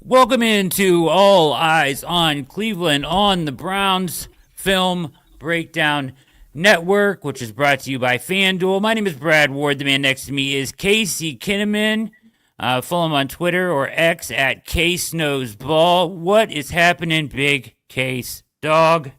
Welcome into All Eyes on Cleveland on the Browns Film Breakdown Network, which is brought to you by FanDuel. My name is Brad Ward. The man next to me is Casey Kinnamon. Follow him on Twitter or X at Case Knows Ball. What is happening, Big Case Dog?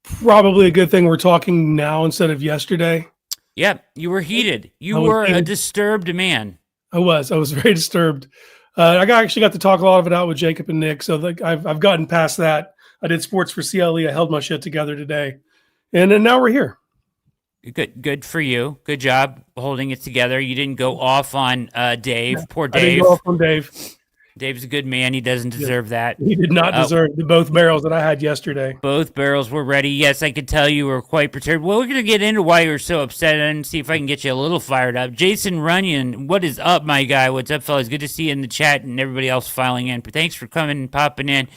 Probably a good thing we're talking now instead of yesterday. Yep, you were heated. You were a disturbed man. I was very disturbed. I actually got to talk a lot of it out with Jacob and Nick, so I've gotten past that. I did sports for CLE. I held my shit together today, and then now we're here. Good for you. Good job holding it together. You didn't go off on Dave. Yeah, Poor Dave. I didn't go off on Dave. Dave's a good man. He doesn't deserve that. He did not deserve both barrels that I had yesterday. Both barrels were ready. Yes, I could tell you were quite perturbed. Well, we're going to get into why you're so upset and see if I can get you a little fired up. Jason Runyon, what is up, my guy? What's up, fellas? Good to see you in the chat and everybody else filing in. Thanks for coming and popping in.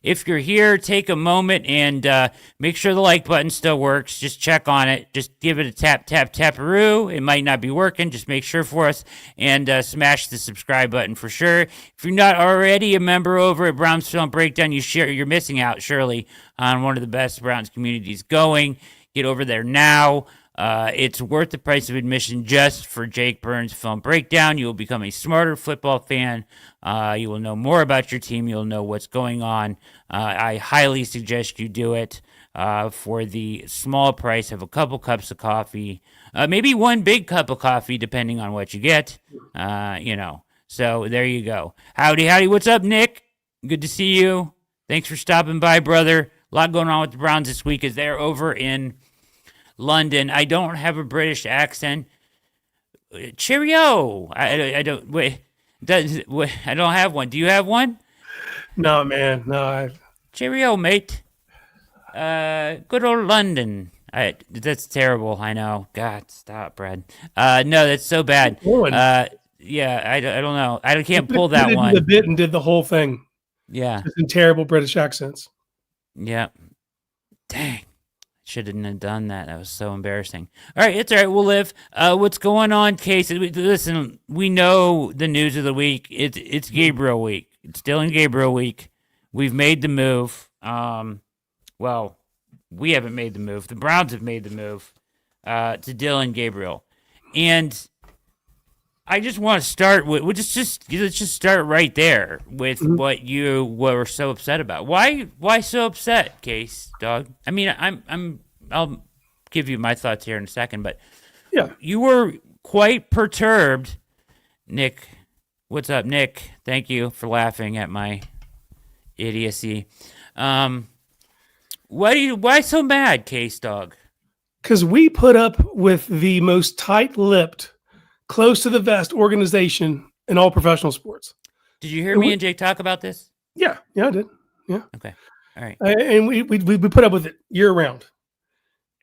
If you're here, take a moment and make sure the like button still works. Just check on it. Just give it a tap, tap, taparoo. It might not be working. Just make sure for us and smash the subscribe button for sure. If you're not already a member over at Browns Film Breakdown, you're missing out, surely, on one of the best Browns communities going. Get over there now. It's worth the price of admission just for Jake Burns' Film Breakdown. You will become a smarter football fan. You will know more about your team. You'll know what's going on. I highly suggest you do it for the small price of a couple cups of coffee, maybe one big cup of coffee, depending on what you get. So there you go. Howdy. What's up, Nick? Good to see you. Thanks for stopping by, brother. A lot going on with the Browns this week as they're over in London. I don't have a British accent. Cheerio. I don't. Wait. I don't have one. Do you have one? No, man. No. Cheerio, mate. Good old London. That's terrible. I know. God, stop, Brad. No, that's so bad. Yeah, I don't know. I can't pull that one. The bit and did the whole thing. Yeah. Just in terrible British accents. Yeah. Dang. Shouldn't have done that. That was so embarrassing. All right, it's all right. We'll live. What's going on, Case? Listen, we know the news of the week. It's Gabriel week. It's Dillon Gabriel week. We've made the move. Well, we haven't made the move. The Browns have made the move to Dillon Gabriel, and I just want to start with. Let's just start right there with what you were so upset about. Why so upset, Case, dog? I mean, I'll give you my thoughts here in a second, but yeah, you were quite perturbed, Nick. What's up, Nick? Thank you for laughing at my idiocy. Why so mad, Case, dog? Because we put up with the most tight-lipped, close to the vest organization in all professional sports. Did you hear me and Jake talk about this? Yeah, I did. Yeah. Okay. All right. And we put up with it year round.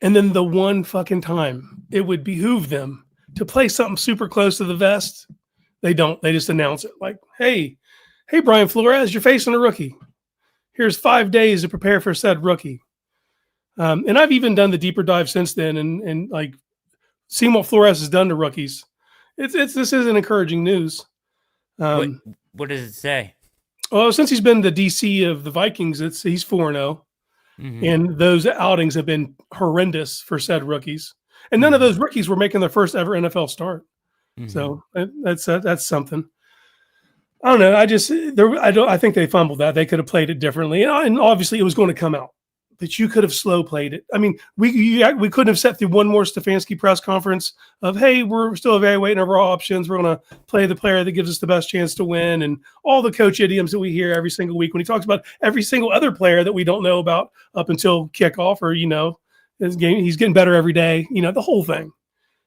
And then the one fucking time it would behoove them to play something super close to the vest, they don't. They just announce it like, hey, Brian Flores, you're facing a rookie. Here's 5 days to prepare for said rookie. And I've even done the deeper dive since then and like seeing what Flores has done to rookies. This isn't encouraging news. What does it say? Well, since he's been the DC of the Vikings, he's 4-0. And those outings have been horrendous for said rookies. And none of those rookies were making their first ever NFL start. So that's something. I don't know. I think they fumbled that. They could have played it differently. And obviously it was going to come out. That you could have slow played it. I mean, we couldn't have sat through one more Stefanski press conference of, hey, we're still evaluating our options. We're going to play the player that gives us the best chance to win, and all the coach idioms that we hear every single week when he talks about every single other player that we don't know about up until kickoff, or his game, he's getting better every day. The whole thing.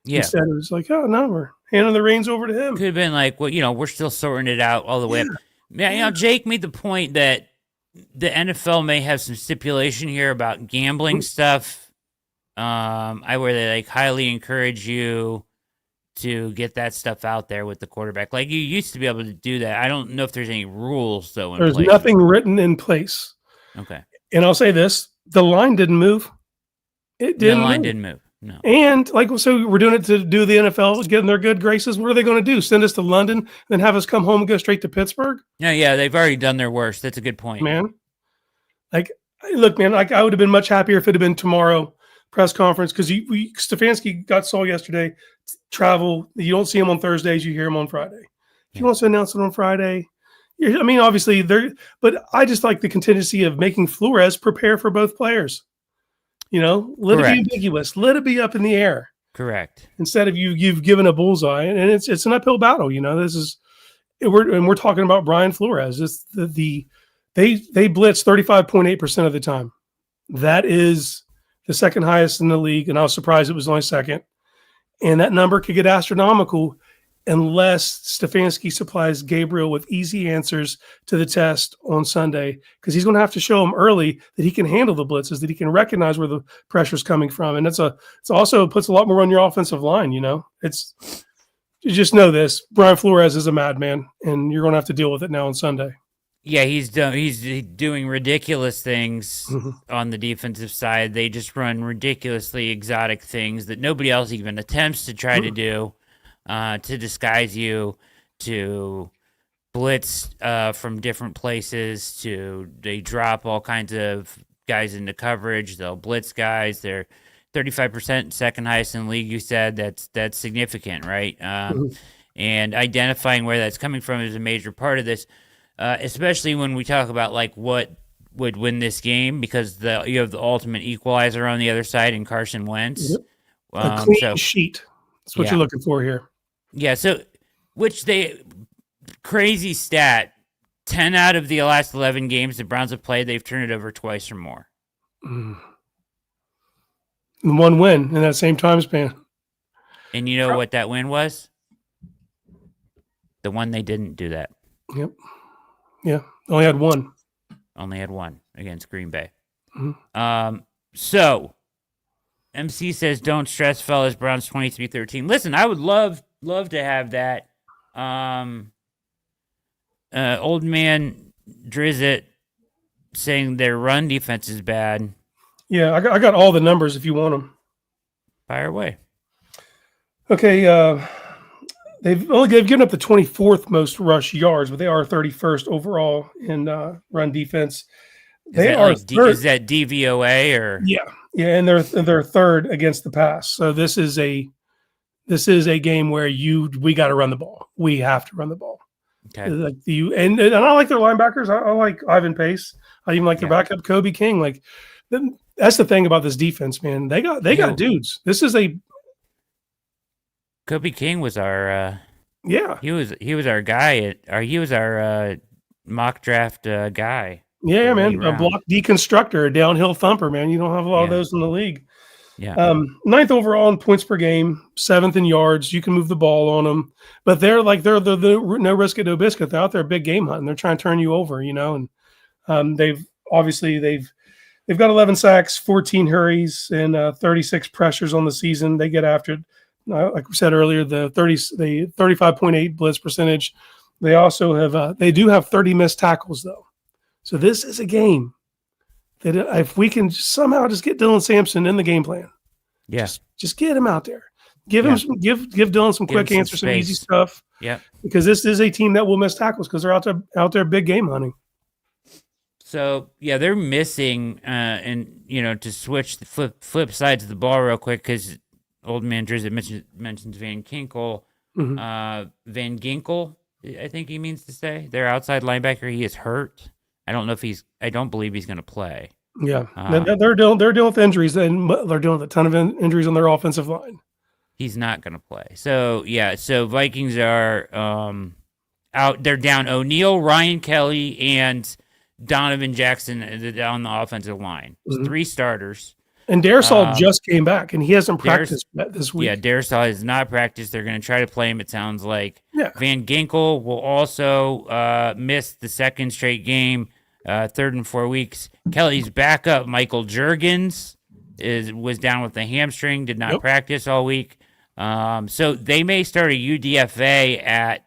Yeah. Instead, it was like, oh no, we're handing the reins over to him. Could have been like, well, we're still sorting it out all the way up. Yeah, Jake made the point that the NFL may have some stipulation here about gambling stuff, where they like highly encourage you to get that stuff out there with the quarterback. Like you used to be able to do that. I don't know if there's any rules though. There's nothing written in place. Okay. And I'll say this: the line didn't move. It didn't. The line didn't move. No. And so we're doing it to do the NFL, getting their good graces. What are they going to do? Send us to London, then have us come home and go straight to Pittsburgh? Yeah, they've already done their worst. That's a good point. Man. Look, man, I would have been much happier if it had been tomorrow press conference, because Stefanski saw yesterday, travel. You don't see him on Thursdays, you hear him on Friday. If he wants to announce it on Friday, obviously but I just like the contingency of making Flores prepare for both players. Let it be ambiguous. Let it be up in the air. Correct. Instead of you've given a bullseye, and it's an uphill battle. This is we're talking about Brian Flores. It's they blitz 35.8% of the time. That is the second highest in the league, and I was surprised it was only second. And that number could get astronomical unless Stefanski supplies Gabriel with easy answers to the test on Sunday, because he's going to have to show him early that he can handle the blitzes, that he can recognize where the pressure's coming from. And it's also puts a lot more on your offensive line. You just know this: Brian Flores is a madman, and you're going to have to deal with it now on Sunday. Yeah, he's doing ridiculous things on the defensive side. They just run ridiculously exotic things that nobody else even attempts to try to do. To disguise you, to blitz from different places, they drop all kinds of guys into coverage. They'll blitz guys. They're 35% second highest in the league. You said that's significant, right? And identifying where that's coming from is a major part of this, especially when we talk about what would win this game, because you have the ultimate equalizer on the other side in Carson Wentz. Yep. A clean sheet. That's what you're looking for here. Yeah, crazy stat, 10 out of the last 11 games the Browns have played, they've turned it over twice or more. And one win in that same time span. And you know what that win was? The one they didn't do that. Yep. Yeah, only had one. Only had one against Green Bay. So, MC says, don't stress, fellas. Browns 23-13. Listen, I would love to have that. Old man Drizzit saying their run defense is bad. Yeah, I got all the numbers if you want them. Fire away. Okay, they've given up the 24th most rush yards, but they are 31st overall in run defense. Is that DVOA or? Yeah, and they're third against the pass. So this is a game where we got to run the ball. We have to run the ball. Okay. And I like their linebackers. I like Ivan Pace. I even like their backup Kobe King. That's the thing about this defense, man. They got dudes. This is Kobe King was our he was our guy he was our mock draft guy. Yeah, man, a block deconstructor, a downhill thumper, man. You don't have a lot of those in the league. Yeah. Ninth overall in points per game, seventh in yards. You can move the ball on them, but they're the no risk it, no biscuit. They're out there big game hunting. They're trying to turn you over, and they've got 11 sacks, 14 hurries, and 36 pressures on the season. They get after it. Like we said earlier, the 35.8 blitz percentage. They also have they do have 30 missed tackles though. So this is a game that if we can somehow just get Dylan Sampson in the game plan, just get him out there, give Dylan some quick answers, some easy stuff. Yeah, because this is a team that will miss tackles because they're out there big game hunting. So they're missing, and to switch the flip sides of the ball real quick, because old man Drizzit mentions Van Ginkel. Van Ginkel, I think he means to say, their outside linebacker. He is hurt. I don't believe he's going to play. Yeah, they're dealing with injuries, and they're dealing with a ton of injuries on their offensive line. He's not going to play. So Vikings are out. They're down O'Neal, Ryan Kelly, and Donovan Jackson on the offensive line. Three starters. And Darisaw just came back, and he hasn't practiced yet this week. Yeah, Darisaw has not practiced. They're going to try to play him, it sounds like. Yeah. Van Ginkel will also miss the second straight game, third in 4 weeks. Kelly's backup, Michael Juergens, was down with the hamstring, did not practice all week. So they may start a UDFA at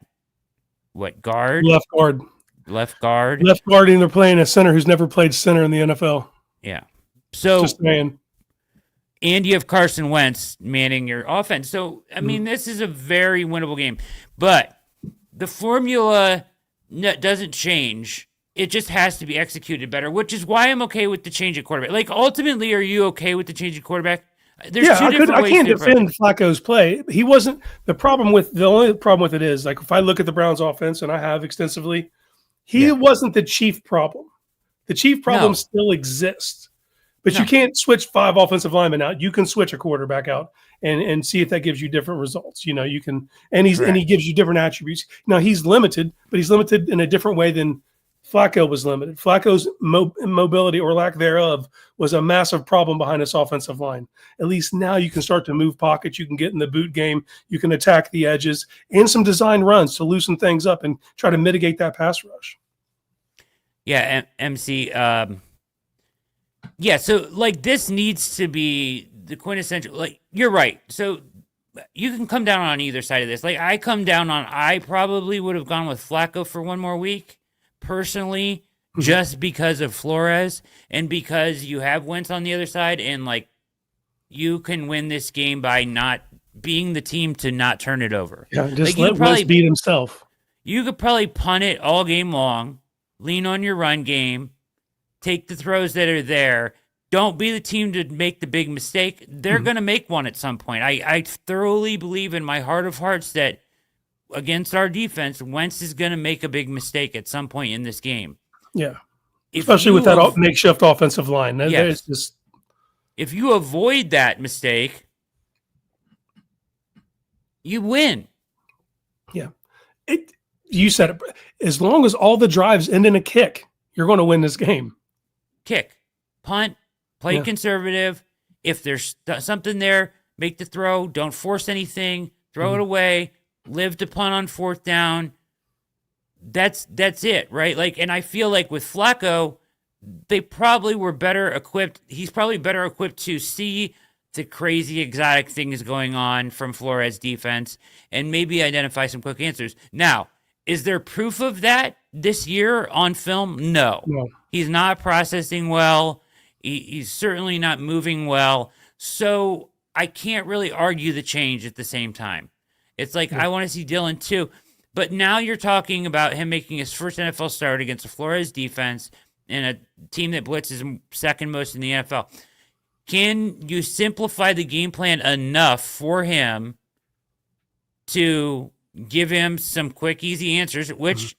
what, guard? Left guard. Left guard. Left guard, and they're playing a center who's never played center in the NFL. Yeah. So just saying. and you have Carson Wentz manning your offense. So, I mean, this is a very winnable game. But the formula doesn't change. It just has to be executed better, which is why I'm okay with the change at quarterback. Like, ultimately, are you okay with the change at quarterback? There's two different ways I can't to approach it. defend Flacco's play. He wasn't the only problem with it is like if I look at the Browns offense, and I have extensively, he wasn't the chief problem. The chief problem No. still exists. But No. you can't switch 5 offensive linemen out. You can switch a quarterback out and see if that gives you different results. You know, you can, and he gives you different attributes. Now he's limited, but he's limited in a different way than Flacco was limited. Flacco's mobility or lack thereof was a massive problem behind this offensive line. At least now you can start to move pockets. You can get in the boot game. You can attack the edges and some design runs to loosen things up and try to mitigate that pass rush. Yeah, MC. Yeah, so like this needs to be the quintessential. Like you're right. So you can come down on either side of this. Like I come down on. I probably would have gone with Flacco for one more week, personally, just because of Flores and because you have Wentz on the other side, and like you can win this game by not being the team to not turn it over. Yeah, just like, let Wentz beat himself. You could probably punt it all game long, lean on your run game. Take the throws that are there. Don't be the team to make the big mistake. They're going to make one at some point. I thoroughly believe in my heart of hearts that against our defense, Wentz is going to make a big mistake at some point in this game. Yeah. Especially with that makeshift offensive line. Yes. Just... If you avoid that mistake, you win. Yeah. You said it. As long as all the drives end in a kick, you're going to win this game. Kick, punt, play conservative. If there's something there, make the throw. Don't force anything. Throw it away. Live to punt on 4th down. That's it, right? Like, and I feel like with Flacco, they probably were better equipped. He's probably better equipped to see the crazy exotic things going on from Flores' defense and maybe identify some quick answers. Now, is there proof of that this year on film? No. He's not processing well. He's certainly not moving well. So I can't really argue the change at the same time. It's like, I want to see Dillon too. But now you're talking about him making his first NFL start against a Flores defense and a team that blitzes second most in the NFL. Can you simplify the game plan enough for him to give him some quick, easy answers, which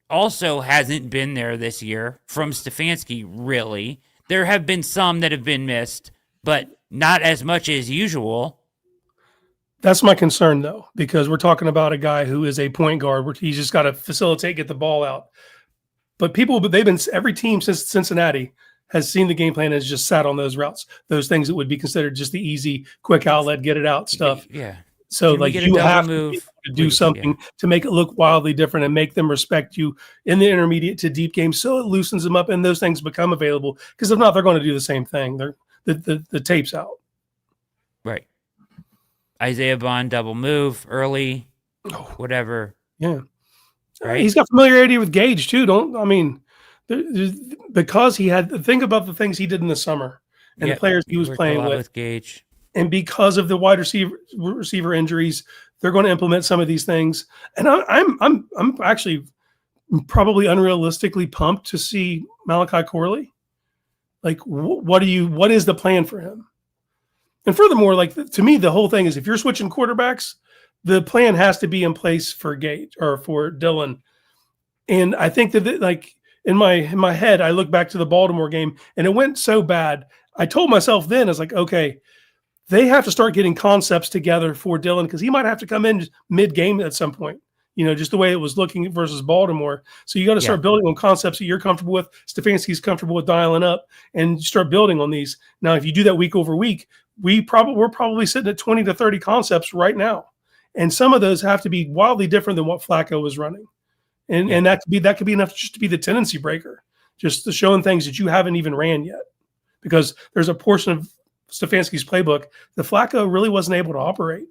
also hasn't been there this year from Stefanski, really. There have been some that have been missed, but not as much as usual. That's my concern, though, because we're talking about a guy who is a point guard where he's just got to facilitate, get the ball out. But every team since Cincinnati has seen the game plan has just sat on those routes, those things that would be considered just the easy, quick outlet, get it out stuff. Yeah. So like you have to do something to make it look wildly different and make them respect you in the intermediate to deep game. So it loosens them up and those things become available. Because if not, they're going to do the same thing. The tape's out. Right. Isaiah Bond double move early, whatever. Yeah. Right. He's got familiarity with Gage too. Because think about the things he did in the summer and the players he was playing with Gage. And because of the wide receiver injuries, they're going to implement some of these things. And I'm actually probably unrealistically pumped to see Malachi Corley. Like, what is the plan for him? And furthermore, like to me, the whole thing is if you're switching quarterbacks, the plan has to be in place for Gage or for Dillon. And I think that like in my head, I look back to the Baltimore game and it went so bad. I told myself then, I was like, okay, they have to start getting concepts together for Dillon because he might have to come in mid-game at some point, just the way it was looking versus Baltimore. So you got to start building on concepts that you're comfortable with, Stefanski's comfortable with dialing up, and start building on these. Now, if you do that week over week, we're probably sitting at 20 to 30 concepts right now. And some of those have to be wildly different than what Flacco was running. And that could be enough just to be the tendency breaker, just to showing things that you haven't even ran yet. Because there's a portion of Stefanski's playbook that Flacco really wasn't able to operate,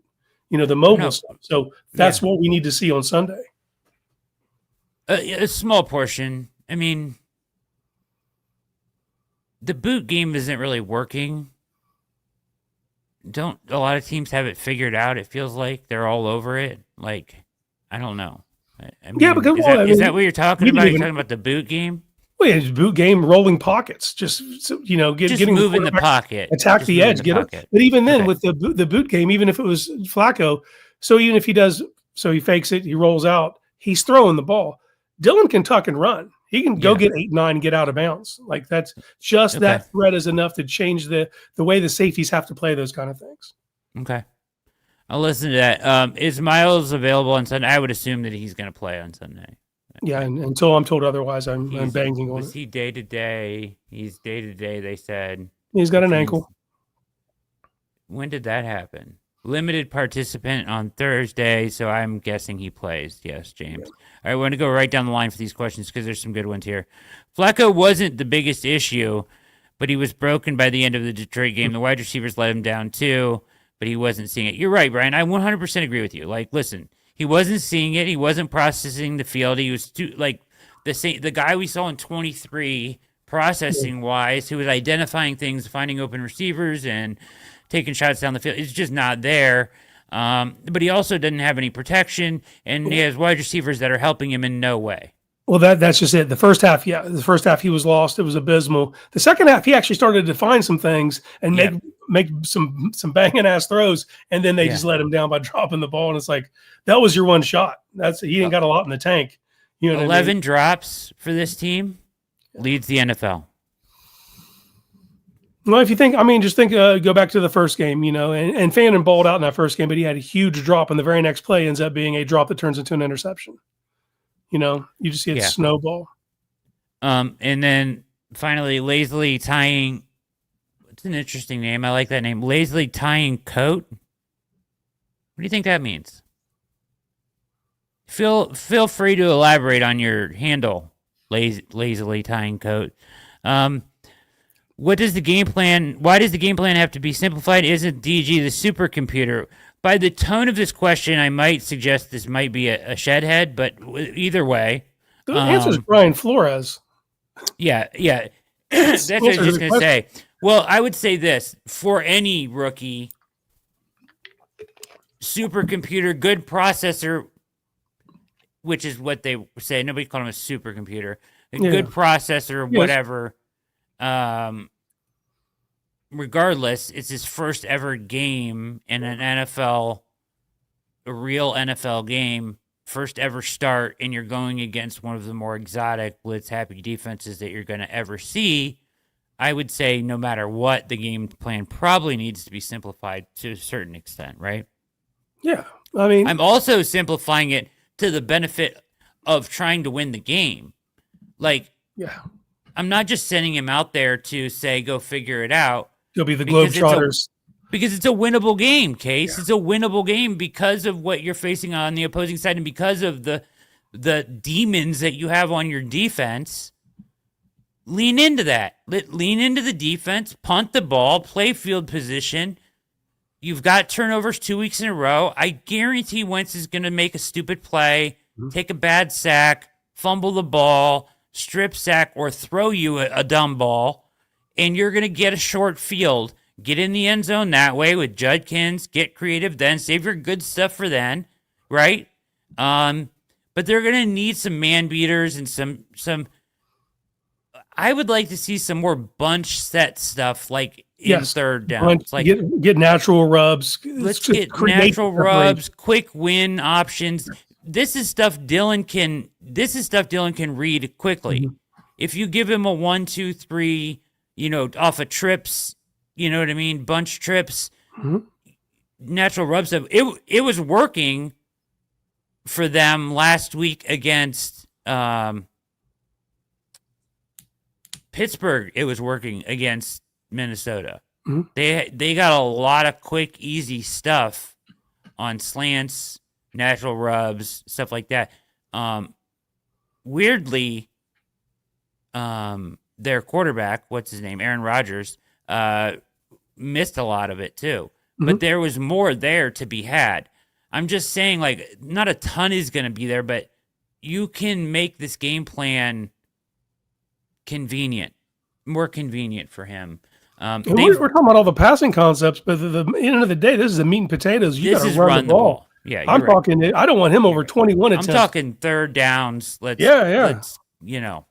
the mobile stuff. So that's what we need to see on Sunday. A small portion. I mean, the boot game isn't really working. don't a lot of teams have it figured out? It feels like they're all over it. Like, I don't know. I Yeah, mean, because is that what you're talking you can about? You're even talking about the boot game? well, yeah, boot game, rolling pockets, just Just getting the move in the quarterback pocket. attack Just the move in edge, the get it. pocket. But even then, Okay. with the boot game, even if it was Flacco, so even if he does, so he fakes it, he rolls out, he's throwing the ball. Dillon can tuck and run. He can go Yeah. get 8-9, get out of bounds. Like that's just Okay. that threat is enough to change the way the safeties have to play those kind of things. Okay. I'll listen to that. Is Miles available on Sunday? I would assume that he's going to play on Sunday. Yeah, and until I'm told otherwise, I'm banking on Was it. he day to day? He's day to day. They said He's got an which ankle. means- When did that happen? Limited participant on Thursday, so I'm guessing he plays. Yes, James. All right, we're going to go right down the line for these questions because there's some good ones here. Flacco wasn't the biggest issue, but he was broken by the end of the Detroit game. The wide receivers let him down too, but he wasn't seeing it. You're right, Brian. I 100% agree with you. Like, listen, he wasn't seeing it. He wasn't processing the field. He was too like the guy we saw in 23 processing wise, who was identifying things, finding open receivers, and taking shots down the field. It's just not there. But he also doesn't have any protection, and he has wide receivers that are helping him in no way. Well, that's just it. The first half, yeah, the first half he was lost. It was abysmal. The second half, he actually started to find some things and make some banging ass throws, and then they just let him down by dropping the ball. And it's like that was your one shot. He ain't got a lot in the tank. You know, 11 drops for this team leads the NFL. Well, if you think, I mean, just think, go back to the first game, and Fannin balled out in that first game, but he had a huge drop, and the very next play ends up being a drop that turns into an interception. You just see it snowball. And then finally, lazily tying. It's an interesting name. I like that name. Lazily tying coat. What do you think that means? Feel free to elaborate on your handle. Lazily tying coat. What does the game plan? Why does the game plan have to be simplified? Isn't DG the supercomputer? By the tone of this question, I might suggest this might be a shedhead, but either way, the answer is Brian Flores. Yeah. That's what I was just gonna say. Well, I would say this for any rookie: supercomputer, good processor, which is what they say. Nobody called him a supercomputer. A good processor, whatever. Regardless, it's his first ever game in an NFL, a real NFL game, first ever start, and you're going against one of the more exotic, blitz-happy defenses that you're going to ever see. I would say no matter what, the game plan probably needs to be simplified to a certain extent, right? Yeah. I mean, I'm also simplifying it to the benefit of trying to win the game. Like, I'm not just sending him out there to say, go figure it out. He'll be the Globetrotters. Because it's a winnable game, Case. Yeah. It's a winnable game because of what you're facing on the opposing side and because of the demons that you have on your defense. Lean into that. Lean into the defense, punt the ball, play field position. You've got turnovers 2 weeks in a row. I guarantee Wentz is going to make a stupid play, take a bad sack, fumble the ball, strip sack, or throw you a dumb ball, and you're going to get a short field. Get in the end zone that way with Judkins. Get creative then. Save your good stuff for then, right? But they're going to need some man beaters and some. I would like to see some more bunch set stuff like in third down. Like get natural rubs. Let's get natural rubs, quick win options. This is stuff Dillon can read quickly. Mm-hmm. If you give him a 1, 2, 3, off of trips, you know what I mean, bunch trips, natural rub stuff. It was working for them last week against Pittsburgh. It was working against Minnesota. Mm-hmm. They got a lot of quick, easy stuff on slants, natural rubs, stuff like that. Weirdly, their quarterback, what's his name, Aaron Rodgers, missed a lot of it too. Mm-hmm. But there was more there to be had. I'm just saying, like, not a ton is going to be there, but you can make this game plan more convenient for him. And we're talking about all the passing concepts, but at the end of the day, this is the meat and potatoes. You got to run the ball. Yeah, I'm talking. I don't want him over 21 attempts. I'm talking third downs. Let's you know.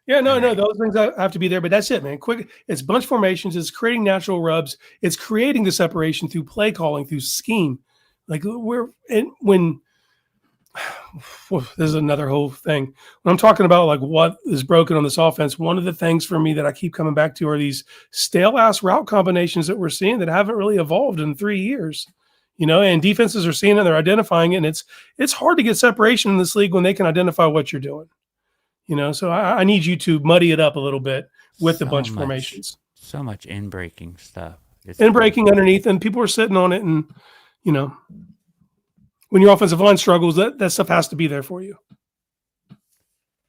Yeah, no, those things have to be there, but that's it, man. Quick, it's bunch formations. It's creating natural rubs. It's creating the separation through play calling, through scheme. Like when this is another whole thing. When I'm talking about like what is broken on this offense, one of the things for me that I keep coming back to are these stale ass route combinations that we're seeing that haven't really evolved in 3 years. And defenses are seeing it, they're identifying it, and it's hard to get separation in this league when they can identify what you're doing. So I need you to muddy it up a little bit with the bunch formations. So much in-breaking stuff. In-breaking underneath, and people are sitting on it, and when your offensive line struggles, that stuff has to be there for you.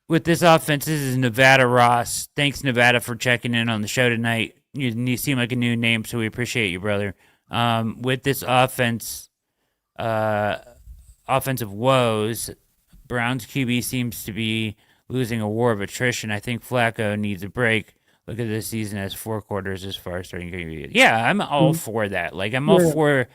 With this offense, this is Nevada Ross. Thanks, Nevada, for checking in on the show tonight. You seem like a new name, so we appreciate you, brother. With this offense, offensive woes, Browns QB seems to be losing a war of attrition. I think Flacco needs a break. Look at this season as 4 quarters as far as starting QB. Yeah, I'm all for that. Like, I'm all for.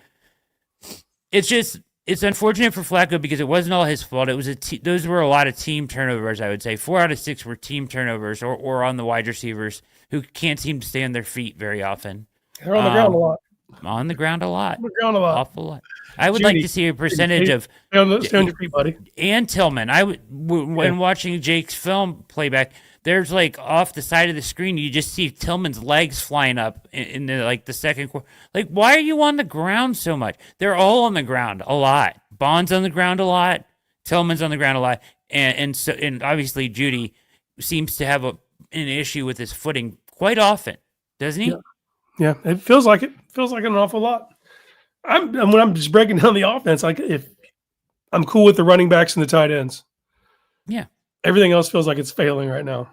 It's unfortunate for Flacco because it wasn't all his fault. It was those were a lot of team turnovers, I would say. 4 out of 6 were team turnovers or on the wide receivers who can't seem to stay on their feet very often. They're on the ground a lot. On the ground a lot. On the ground a lot. Awful lot. I would like to see a percentage of stay on your feet, buddy. And Tillman. When watching Jake's film playback, there's like off the side of the screen, you just see Tillman's legs flying up in the second quarter. Like, why are you on the ground so much? They're all on the ground a lot. Bond's on the ground a lot. Tillman's on the ground a lot, and obviously Judy seems to have an issue with his footing quite often, doesn't he? Yeah, it feels like it. Feels like an awful lot. When I'm just breaking down the offense, like if I'm cool with the running backs and the tight ends. Yeah. Everything else feels like it's failing right now.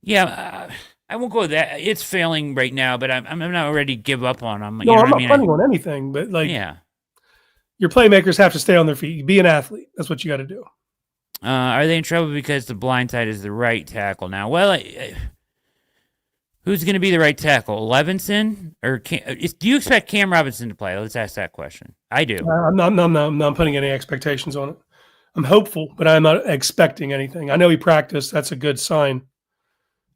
Yeah, I won't go with that. It's failing right now, but I'm not ready to give up on them. No, I'm not planning on anything, but your playmakers have to stay on their feet. Be an athlete. That's what you got to do. Are they in trouble because the blind side is the right tackle now? Well, who's going to be the right tackle? Levinson or do you expect Cam Robinson to play? Let's ask that question. I do. I'm not putting any expectations on it. I'm hopeful, but I'm not expecting anything. I know he practiced. That's a good sign.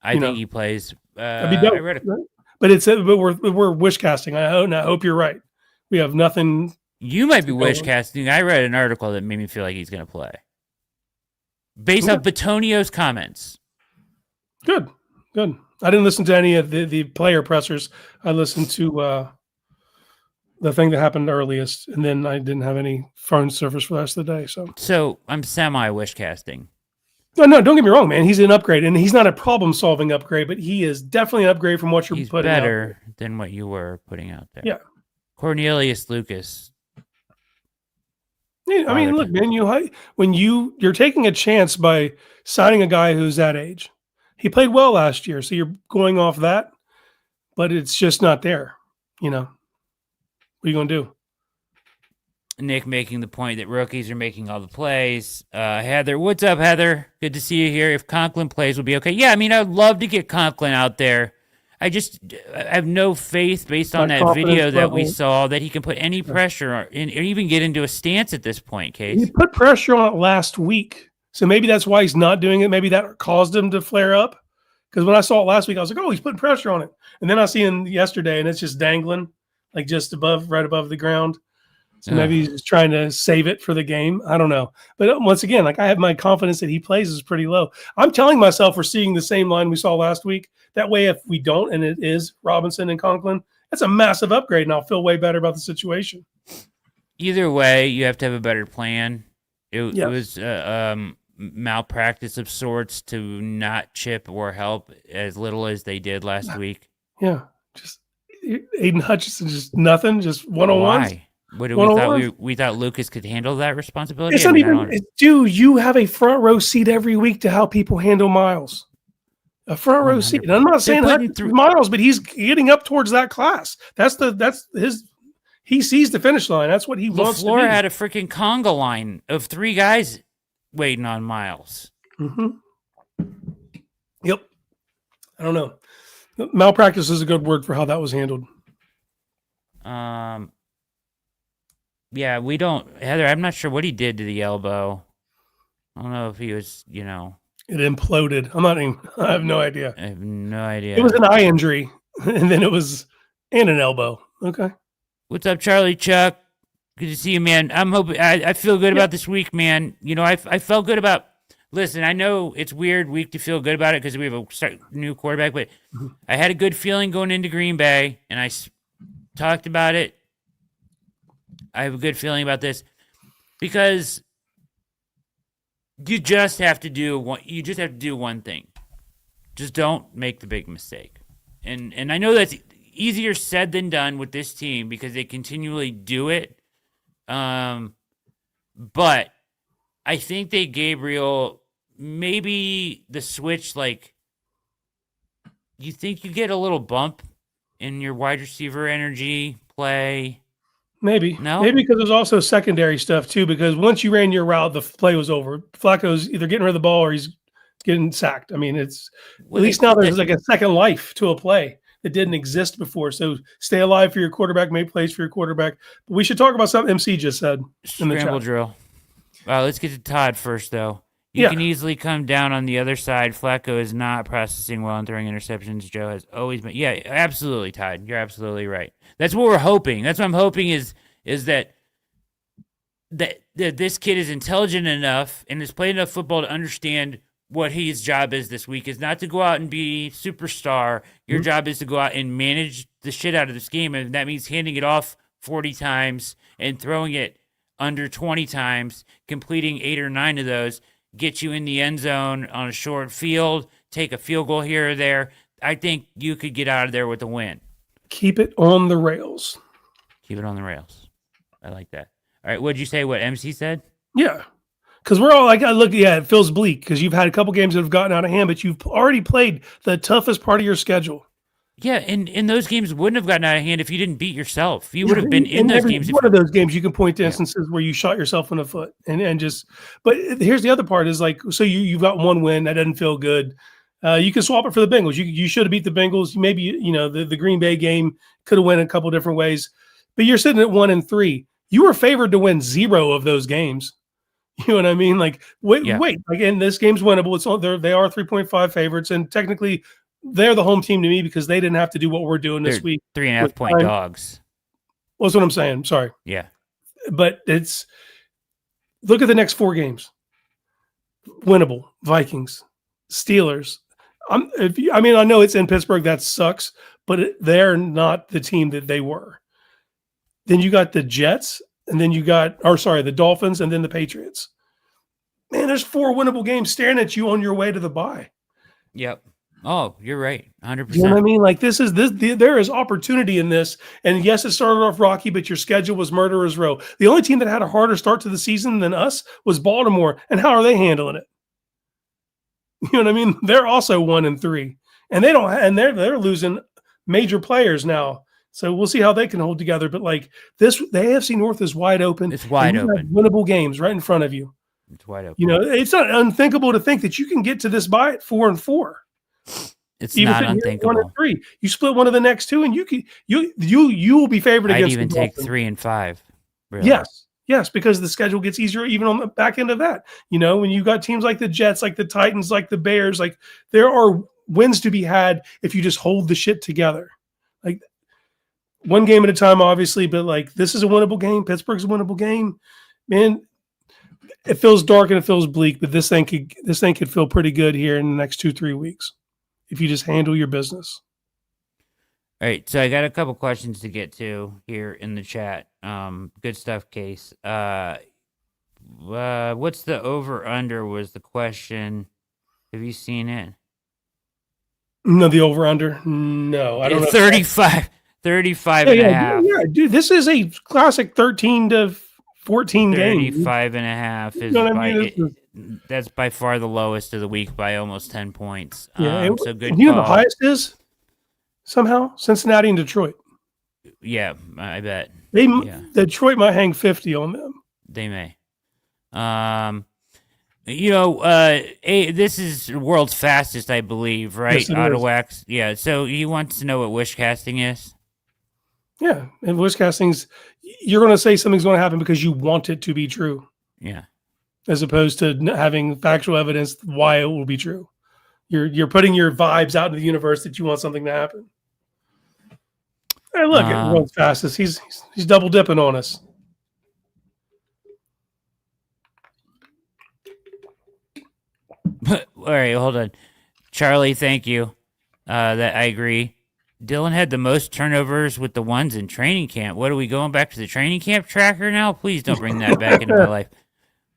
I think he plays. That'd be dope, but we're wish casting. I hope you're right. We have nothing. You might be wish casting. I read an article that made me feel like he's going to play, based on Batonio's comments. Good. I didn't listen to any of the player pressers. I listened to the thing that happened earliest, and then I didn't have any phone service for the rest of the day. So I'm semi-wish casting. No, don't get me wrong, man. He's an upgrade, and he's not a problem-solving upgrade, but he is definitely an upgrade from what you're putting out. He's better than what you were putting out there. Yeah. Cornelius Lucas. Yeah, I mean, look, man, you're taking a chance by signing a guy who's that age. He played well last year, so you're going off that, but it's just not there. What are you going to do? Nick making the point that rookies are making all the plays. Heather, what's up, Heather? Good to see you here. If Conklin plays, we'll be okay. Yeah, I mean, I'd love to get Conklin out there. I have no faith based on that video that we saw that he can put any pressure on, or even get into a stance at this point, Case. He put pressure on it last week. So maybe that's why he's not doing it. Maybe that caused him to flare up. Because when I saw it last week, I was like, oh, he's putting pressure on it. And then I see him yesterday, and it's just dangling, like just right above the ground. So maybe he's just trying to save it for the game. I don't know. But once again, like I have my confidence that he plays is pretty low. I'm telling myself we're seeing the same line we saw last week. That way, if we don't, and it is Robinson and Conklin, that's a massive upgrade, and I'll feel way better about the situation. Either way, you have to have a better plan. It was malpractice of sorts to not chip or help as little as they did last week. Yeah, just Aiden Hutchinson, just nothing, just one-on-ones. Why? We thought Lucas could handle that responsibility. It's not even, dude. You have a front row seat every week to how people handle Miles. A front row seat. And I'm not saying Miles, but he's getting up towards that class. That's his. He sees the finish line. That's what he wants to do. LaFleur had a freaking conga line of 3 guys waiting on Miles. Mm-hmm. Yep. I don't know. Malpractice is a good word for how that was handled. Yeah, we don't, Heather, I'm not sure what he did to the elbow. I don't know if he was, It imploded. I have no idea. I have no idea. It was an eye injury, and then and an elbow. Okay. What's up, Charlie Chuck? Good to see you, man. I'm hoping, I feel good about this week, man. I felt good about, listen, I know it's weird week to feel good about it because we have a new quarterback, but I had a good feeling going into Green Bay, and I talked about it. I have a good feeling about this because you just have to do one thing. Just don't make the big mistake. And I know that's easier said than done with this team because they continually do it. But I think Gabriel, maybe the switch, you think you get a little bump in your wide receiver energy play. Maybe. No? Maybe because there's also secondary stuff too, because once you ran your route, the play was over. Flacco's either getting rid of the ball or he's getting sacked. I mean, at least now there's like a second life to a play that didn't exist before. So stay alive for your quarterback, make plays for your quarterback. But we should talk about something MC just said in the chat. Scramble drill. Let's get to Todd first, though. You can easily come down on the other side. Flacco is not processing well and throwing interceptions. Joe has always been. Yeah, absolutely, Todd. You're absolutely right. That's what we're hoping. That's what I'm hoping is that this kid is intelligent enough and has played enough football to understand what his job is this week is not to go out and be superstar. Your job is to go out and manage the shit out of this game, and that means handing it off 40 times and throwing it under 20 times, completing 8 or 9 of those, get you in the end zone on a short field, take a field goal here or there. I think you could get out of there with a win. Keep it on the rails. Keep it on the rails. I like that. All right, what'd you say? What MC said? Yeah. Because we're all like, it feels bleak because you've had a couple games that have gotten out of hand, but you've already played the toughest part of your schedule. Yeah, and those games wouldn't have gotten out of hand if you didn't beat yourself. You would have been in those games. One of those games, you can point to instances where you shot yourself in the foot and just. But here's the other part: is so you've got one win that doesn't feel good. You can swap it for the Bengals. You should have beat the Bengals. Maybe the Green Bay game could have went a couple different ways, but you're sitting at 1-3. You were favored to win 0 of those games. You know what I mean? Wait. Again, this game's winnable. They are 3.5 favorites, and technically, they're the home team to me because they didn't have to do what we're doing this week. 3.5 point dogs. Well, that's what I'm saying. Sorry. Yeah. But look at the next 4 games. Winnable. Vikings, Steelers. I know it's in Pittsburgh. That sucks, but they're not the team that they were. Then you got the Jets, and then the Dolphins, and then the Patriots. Man, there's 4 winnable games staring at you on your way to the bye. Yep. Oh, you're right. 100%. You know what I mean? There is opportunity in this. And yes, it started off rocky, but your schedule was murderer's row. The only team that had a harder start to the season than us was Baltimore. And how are they handling it? You know what I mean? They're also 1-3. And they're losing major players now. So we'll see how they can hold together. But the AFC North is wide open. It's wide open. Winnable games right in front of you. It's wide open. It's not unthinkable to think that you can get to this bye at 4-4. It's not unthinkable. 1-3. You split one of the next 2, and you will be favored against. I'd even take 3 and 5. Really. Yes, because the schedule gets easier even on the back end of that. When you got teams like the Jets, like the Titans, like the Bears, there are wins to be had if you just hold the shit together. One game at a time, obviously, but this is a winnable game. Pittsburgh's a winnable game. Man, it feels dark and it feels bleak, but this thing could feel pretty good here in the next 2-3 weeks if you just handle your business. All right, so I got a couple questions to get to here in the chat. Good stuff, Case. What's the over/under was the question. Have you seen it? No, the over/under? No, I don't know. 35 and a half. Yeah, dude, this is a classic 13 to 14 game. 35 and a half is that's by far the lowest of the week by almost 10 points. Yeah, so good. You know the highest is somehow Cincinnati and Detroit. Yeah, I bet. Detroit might hang 50 on them. They may. This is world's fastest, I believe, right? Yes, it is. AutoWax. Yeah. So he wants to know what wish casting is. Yeah, and wish castings, you're going to say something's going to happen because you want it to be true, Yeah. as opposed to having factual evidence why it will be true. You're putting your vibes out into the universe that you want something to happen. Hey, look at world's fastest. He's double dipping on us. All right, hold on. Charlie, thank you. That I agree. Dillon had the most turnovers with the ones in training camp. What are we going back to the training camp tracker now? Please don't bring that back into my life.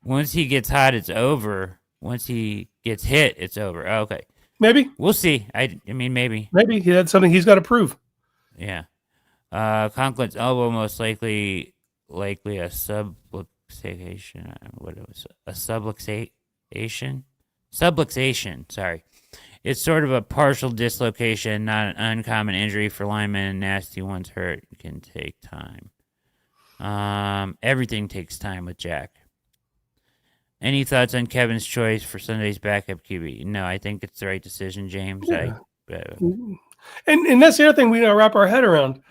Once he gets hot, it's over. Once he gets hit, it's over. Oh, okay. Maybe. We'll see. I mean, maybe. Maybe he had something he's got to prove. Yeah. Conklin's elbow most likely a subluxation. What it was? A subluxation? Subluxation, sorry. It's sort of a partial dislocation, not an uncommon injury for linemen. Nasty ones hurt. It can take time. Everything takes time with Jack. Any thoughts on Kevin's choice for Sunday's backup QB? No, I think it's the right decision, James. Yeah. And that's the other thing we gotta wrap our head around.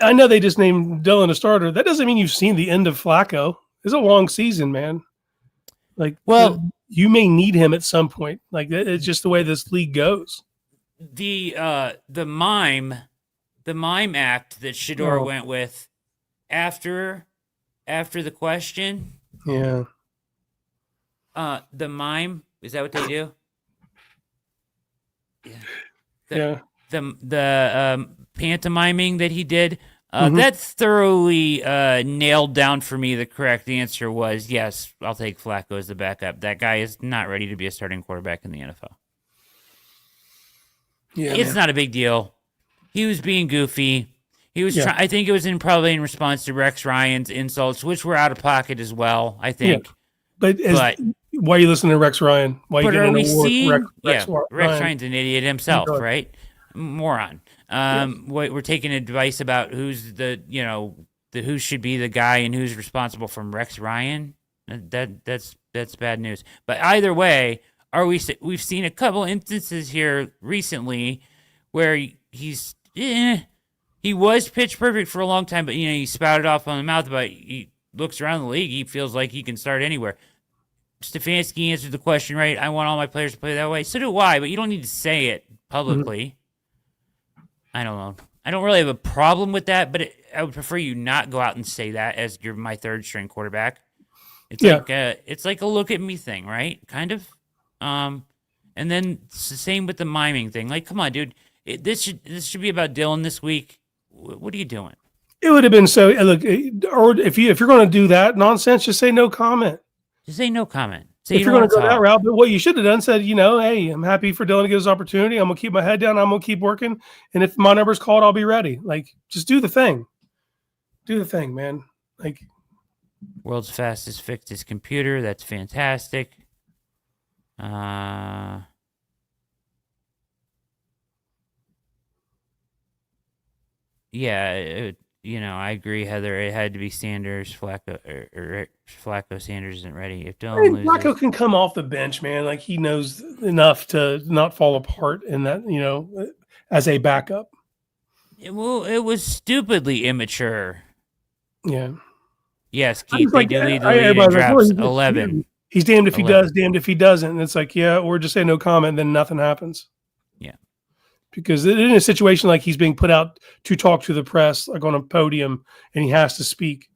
I know they just named Dillon a starter. That doesn't mean you've seen the end of Flacco. It's a long season, man. You may need him at some point. Like, it's just the way this league goes. The mime act that Shador went with after the question. Yeah. The mime, is that what they do? Yeah. The pantomiming that he did, that thoroughly nailed down for me the correct answer was, yes, I'll take Flacco as the backup. That guy is not ready to be a starting quarterback in the NFL. Yeah, it's not a big deal. He was being goofy. He was I think it was probably in response to Rex Ryan's insults, which were out of pocket as well, I think. Yeah. But why are you listening to Rex Ryan? Why are you getting an award for Rex Ryan? Rex Ryan's an idiot himself, right? Moron. We're taking advice about who's who should be the guy and who's responsible from Rex Ryan. That's bad news. But either way, we've seen a couple instances here recently where he was pitch perfect for a long time, but he spouted off on the mouth about he looks around the league, he feels like he can start anywhere. Stefanski answered the question right. I want all my players to play that way. So do I, but you don't need to say it publicly. I don't know. I don't really have a problem with that, but I would prefer you not go out and say that as you're my third string quarterback. It's like a look at me thing, right? Kind of. And then it's the same with the miming thing. Like, come on, dude. This should be about Dillon this week. What are you doing? It would have been so. Look, or if you're going to do that nonsense, just say no comment. Just say no comment. If you're going to go that route, but what you should have done said, hey, I'm happy for Dillon to get his opportunity. I'm going to keep my head down. I'm going to keep working. And if my number's called, I'll be ready. Like, just do the thing. Do the thing, man. Like, world's fastest fixed his computer. That's fantastic. I agree, Heather. It had to be Sanders, Flacco, or Flacco. Sanders isn't ready. If Dillon loses, Flacco can come off the bench, man. Like, he knows enough to not fall apart in that, as a backup. It was stupidly immature. Yeah. Yes, Keith. They lead the league in drops 11. He's damned if he does, damned if he doesn't. And it's like, or just say no comment, then nothing happens. Yeah. Because in a situation like he's being put out to talk to the press, like on a podium, and he has to speak.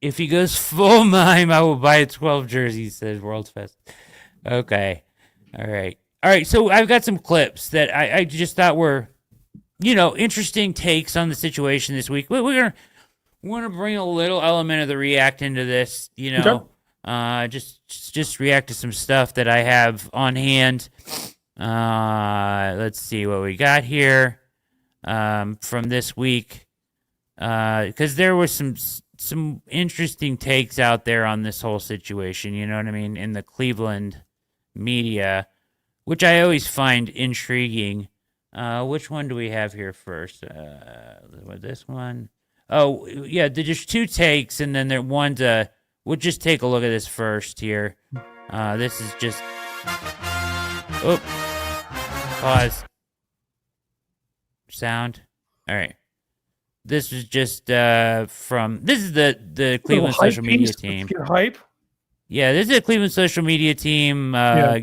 If he goes full mime, I will buy a 12 jersey, says World's Fest. Okay. All right. So I've got some clips that I just thought were, interesting takes on the situation this week. We're going to bring a little element of the react into this, okay. Just react to some stuff that I have on hand. Let's see what we got here from this week, because there were some interesting takes out there on this whole situation, you know what I mean, in the Cleveland media, which I always find intriguing. Which one do we have here first? This one? Oh, yeah, there's two takes, and then one's we'll just take a look at this first here. This is just. Oh, pause. Sound. All right. This is just from. This is the Cleveland social media team. Get hype. Yeah, this is a Cleveland social media team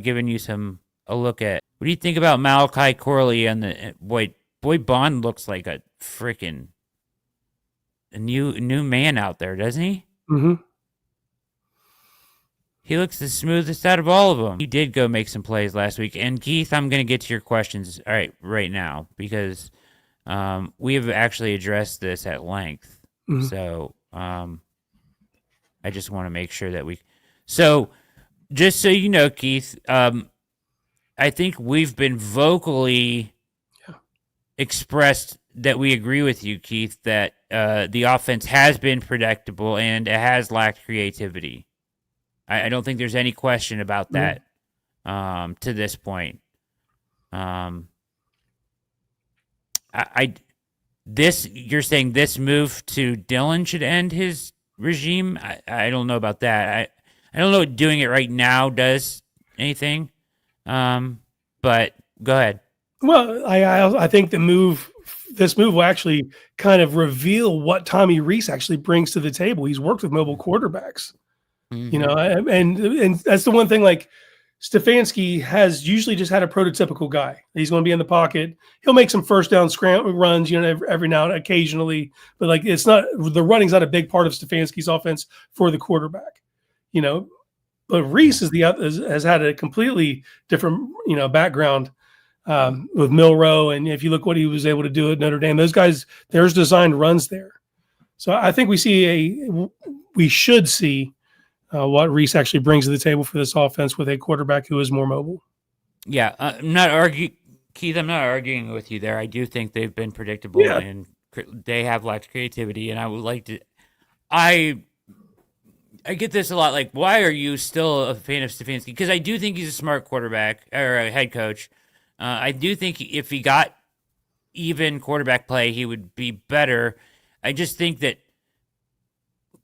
giving you a look at. What do you think about Malachi Corley and the boy Bond looks like a freaking new man out there, doesn't he? Mm-hmm. He looks the smoothest out of all of them. He did go make some plays last week. And Keith, I'm going to get to your questions right now because we have actually addressed this at length. Mm-hmm. So I just want to make sure that we. So just so you know, Keith, I think we've been vocally expressed that we agree with you, Keith, that the offense has been predictable and it has lacked creativity. I don't think there's any question about that to this point. You're saying this move to Dillon should end his regime? I don't know about that. I don't know if doing it right now does anything. But go ahead. Well, I think this move will actually kind of reveal what Tommy Rees actually brings to the table. He's worked with mobile quarterbacks. Mm-hmm. You know, and that's the one thing, like Stefanski has usually just had a prototypical guy. He's going to be in the pocket. He'll make some first down runs, every now and occasionally, but like it's not, the running's not a big part of Stefanski's offense for the quarterback, but Rees has had a completely different, background with Milroe. And if you look what he was able to do at Notre Dame, those guys, there's designed runs there. So I think we should see what Rees actually brings to the table for this offense with a quarterback who is more mobile. Yeah, I'm not arguing, Keith. I'm not arguing with you there. I do think they've been predictable and they have lacked creativity. And I would like to, I get this a lot. Like, why are you still a fan of Stefanski? Because I do think he's a smart quarterback or a head coach. I do think if he got even quarterback play, he would be better. I just think that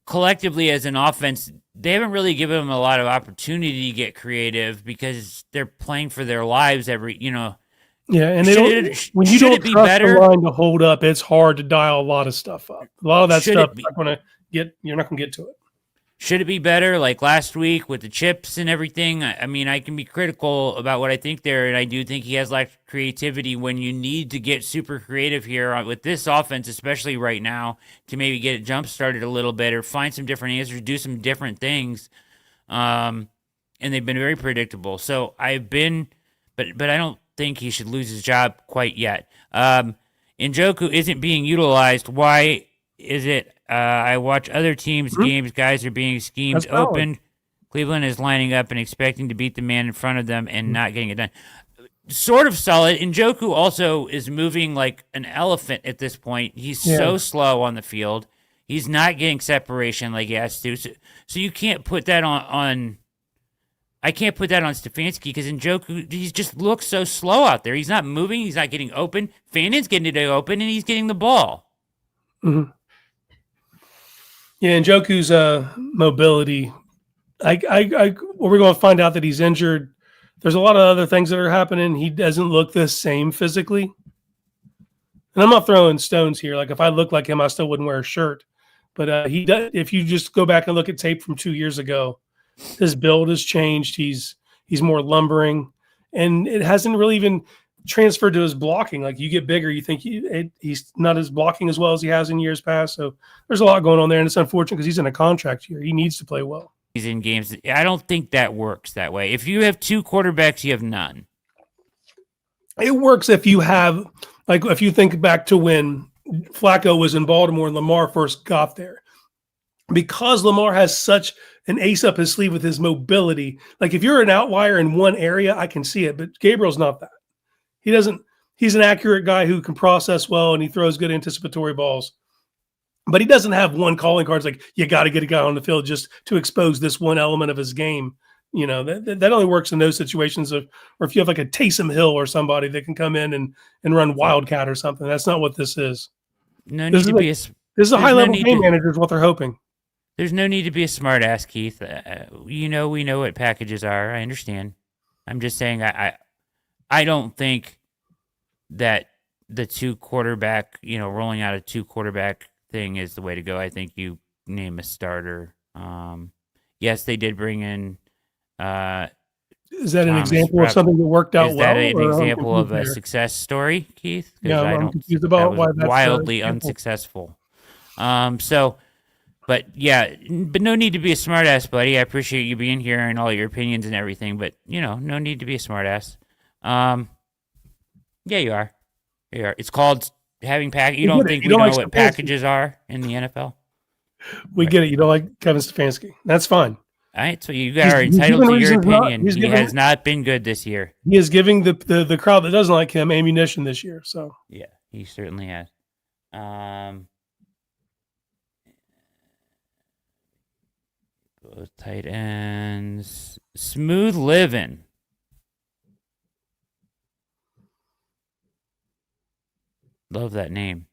collectively as an offense, they haven't really given him a lot of opportunity to get creative because they're playing for their lives every. Yeah, and when you don't trust the line to hold up, it's hard to dial a lot of stuff up. A lot of that stuff you're not going to get to it. Should it be better like last week with the chips and everything? I mean, I can be critical about what I think there, and I do think he has lacked creativity when you need to get super creative here with this offense, especially right now, to maybe get it jump-started a little bit or find some different answers, do some different things. And they've been very predictable. So but I don't think he should lose his job quite yet. Njoku isn't being utilized. Why is it? I watch other teams' games. Guys are being schemed open. Cleveland is lining up and expecting to beat the man in front of them and not getting it done. Sort of solid. Njoku also is moving like an elephant at this point. He's so slow on the field. He's not getting separation like he has to. So you can't put that on I can't put that on Stefanski because Njoku, he just looks so slow out there. He's not moving. He's not getting open. Fannon's getting it open, and he's getting the ball. Mm-hmm. Yeah, Njoku's mobility. We're going to find out that he's injured. There's a lot of other things that are happening. He doesn't look the same physically. And I'm not throwing stones here. Like if I looked like him, I still wouldn't wear a shirt. But he does. If you just go back and look at tape from 2 years ago, his build has changed. He's more lumbering, and it hasn't really even transferred to his blocking. Like you get bigger, you think he's not as blocking as well as he has in years past. So there's a lot going on there, and it's unfortunate because he's in a contract year. He needs to play well. He's in games. I don't think that works that way. If you have two quarterbacks, you have none. It works if you have, like, if you think back to when Flacco was in Baltimore and Lamar first got there. Because Lamar has such an ace up his sleeve with his mobility. Like if you're an outlier in one area, I can see it, but Gabriel's not that. He's an accurate guy who can process well and he throws good anticipatory balls. But he doesn't have one calling card. It's like, you got to get a guy on the field just to expose this one element of his game. That only works in those situations or if you have like a Taysom Hill or somebody that can come in and run Wildcat or something. That's not what this is. This is a high-level game manager is what they're hoping. There's no need to be a smart ass, Keith. We know what packages are. I understand. I'm just saying I don't think that the 2 quarterback, rolling out a 2 quarterback thing is the way to go. I think you name a starter. Yes, they did bring in. Is that Thomas an example Rupp. of something that worked out Is well? that an or example of a there? success story, Keith? Yeah, I'm confused about that why was that's wildly unsuccessful. But yeah, but no need to be a smartass, buddy. I appreciate you being here and all your opinions and everything, but no need to be a smartass. Yeah, you are. You are. It's called having pack. You don't think we know what packages are in the NFL? We get it. You don't like Kevin Stefanski. That's fine. All right, so you are entitled to your opinion. He has not been good this year. He is giving the crowd that doesn't like him ammunition this year. So yeah, he certainly has. Both tight ends. Smooth living. Love that name.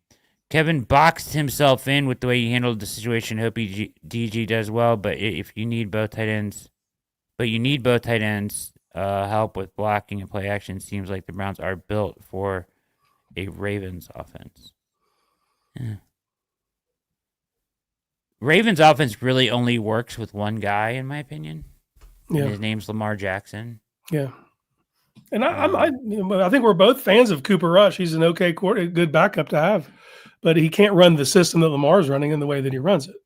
Kevin boxed himself in with the way he handled the situation. Hope DG does well, but if you need both tight ends, help with blocking and play action. Seems like the Browns are built for a Ravens offense. Yeah. Ravens offense really only works with one guy, in my opinion. Yeah. And his name's Lamar Jackson. Yeah. And I think we're both fans of Cooper Rush. He's an okay good backup to have, but he can't run the system that Lamar's running in the way that he runs it.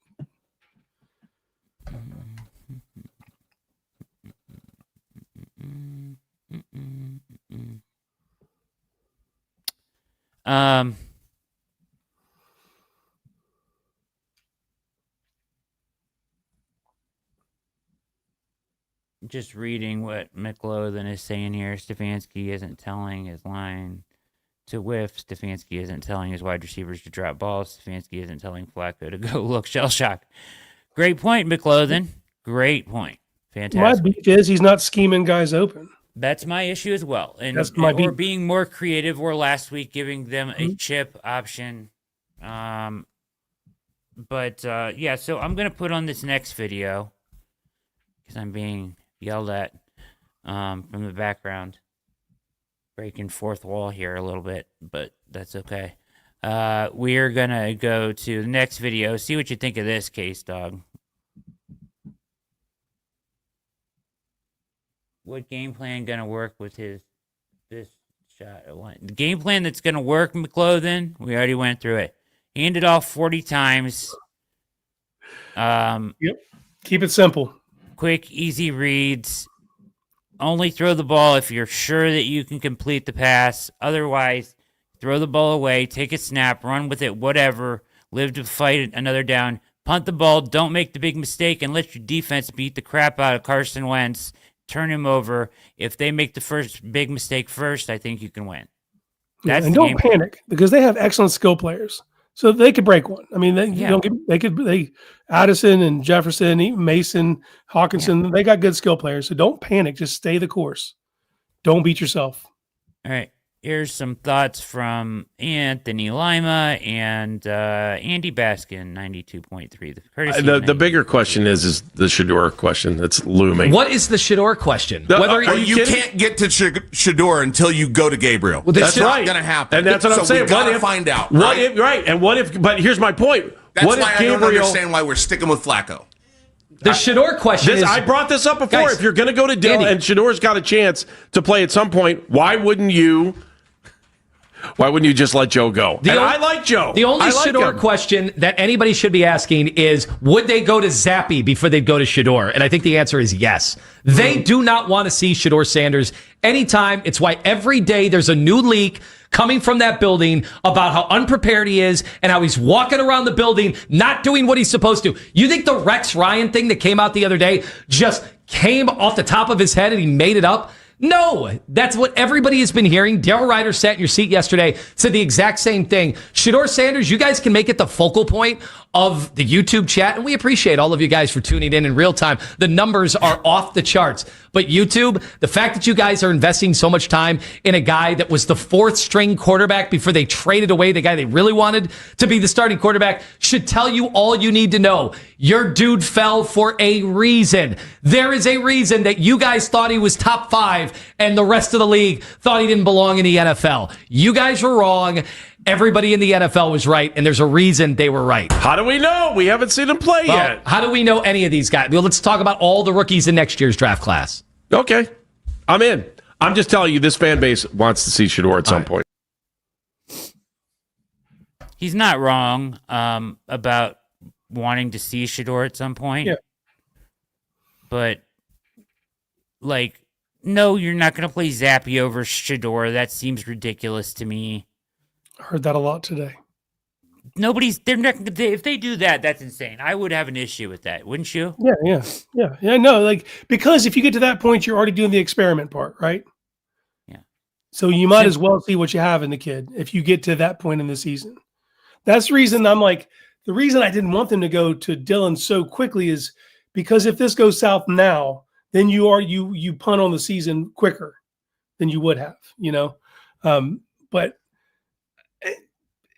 Just reading what McLaughlin is saying here. Stefanski isn't telling his line to whiff. Stefanski isn't telling his wide receivers to drop balls. Stefanski isn't telling Flacco to go look shell shock. Great point, McLaughlin. Great point. Fantastic. My beef is he's not scheming guys open. That's my issue as well. And that's my beef. Or being more creative, or last week giving them a chip option. Yeah, so I'm going to put on this next video because I'm being yelled at from the background. Breaking fourth wall here a little bit, but that's okay. We're going to go to the next video. See what you think of this case, dog. What game plan going to work with this shot? The game plan that's going to work, McLaughlin, we already went through it. Hand it off 40 times. Yep. Keep it simple. Quick, easy reads. Only throw the ball if you're sure that you can complete the pass. Otherwise, throw the ball away, take a snap, run with it, whatever. Live to fight another down. Punt the ball. Don't make the big mistake and let your defense beat the crap out of Carson Wentz. Turn him over. If they make the first big mistake first, I think you can win. That's and don't panic because they have excellent skill players. So they could break one. I mean, they Addison and Jefferson, even Mason, Hawkinson, they got good skill players. So don't panic. Just stay the course. Don't beat yourself. All right. Here's some thoughts from Anthony Lima and Andy Baskin, 92.3. The bigger question is the Shador question that's looming. What is the Shador question? You can't get to Shador until you go to Gabriel. Well, that's not going to happen. And that's what I'm saying. We got to find out. And what if? But here's my point. That's why I don't understand why we're sticking with Flacco. The Shador question is... I brought this up before. Guys, if you're going to go to Dillon and Shador's got a chance to play at some point, why wouldn't you just let Joe go? I like Joe. The only Shador question that anybody should be asking is, would they go to Zappy before they'd go to Shador? And I think the answer is yes. They do not want to see Shador Sanders anytime. It's why every day there's a new leak coming from that building about how unprepared he is and how he's walking around the building, not doing what he's supposed to. You think the Rex Ryan thing that came out the other day just came off the top of his head and he made it up? No, that's what everybody has been hearing. Darryl Ryder sat in your seat yesterday, said the exact same thing. Shador Sanders, you guys can make it the focal point of the YouTube chat, and we appreciate all of you guys for tuning in real time. The numbers are off the charts. But YouTube, the fact that you guys are investing so much time in a guy that was the 4th string quarterback before they traded away the guy they really wanted to be the starting quarterback should tell you all you need to know. Your dude fell for a reason. There is a reason that you guys thought he was top 5 and the rest of the league thought he didn't belong in the NFL. You guys were wrong. Everybody in the NFL was right, and there's a reason they were right. How do we know? We haven't seen him play yet. How do we know any of these guys? Well, let's talk about all the rookies in next year's draft class. Okay. I'm in. I'm just telling you, this fan base wants to see Shedeur at some point. He's not wrong about wanting to see Shedeur at some point. Yeah. But, like, no, you're not going to play Zappy over Shedeur. That seems ridiculous to me. I heard that a lot today. They're not, if they do that, that's insane. I would have an issue with that, wouldn't you? Yeah. No, like, because if you get to that point, you're already doing the experiment part, right? Yeah. So you might as well see what you have in the kid if you get to that point in the season. That's the reason the reason I didn't want them to go to Dillon so quickly is because if this goes south now, then you punt on the season quicker than you would have, but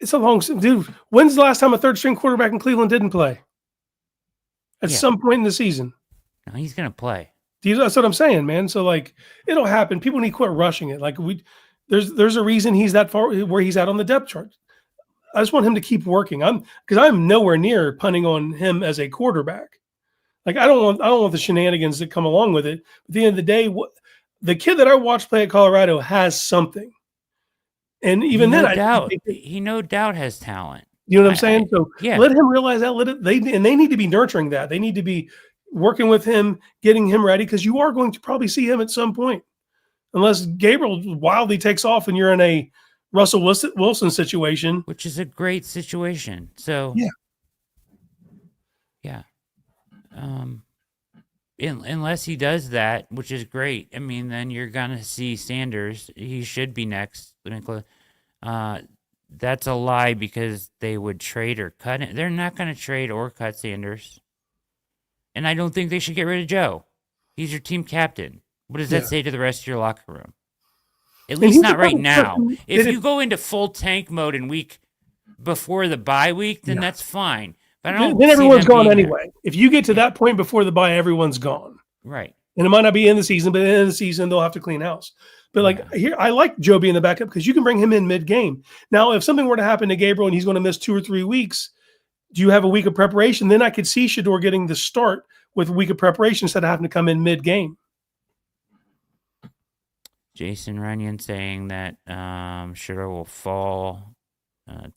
it's a long, dude. When's the last time a 3rd string quarterback in Cleveland didn't play? At some point in the season. No, he's gonna play. That's what I'm saying, man. So like, it'll happen. People need to quit rushing it. Like there's a reason he's that far where he's at on the depth chart. I just want him to keep working. Because I'm nowhere near punting on him as a quarterback. Like I don't want the shenanigans that come along with it. At the end of the day, the kid that I watched play at Colorado has something. And even he no doubt has talent. You know what I'm saying? So yeah. Let him realize that. They need to be nurturing that. They need to be working with him, getting him ready, because you are going to probably see him at some point, unless Gabriel wildly takes off and you're in a Russell Wilson situation, which is a great situation. So yeah. Unless he does that, which is great. I mean, then you're gonna see Sanders. He should be next. That's a lie because they would trade or cut it. They're not gonna trade or cut Sanders, and I don't think they should get rid of Joe. He's your team captain. What does that say to the rest of your locker room? At least not right now. If you go into full tank mode in week before the bye week, then that's fine. But then everyone's gone anyway. If you get to that point before the bye, everyone's gone. Right. And it might not be in the season, but in the season, they'll have to clean house. But here, I like Joe being the backup because you can bring him in mid-game. Now, if something were to happen to Gabriel and he's going to miss 2 or 3 weeks, do you have a week of preparation? Then I could see Shedeur getting the start with a week of preparation instead of having to come in mid-game. Jason Runyon saying that Shedeur will fall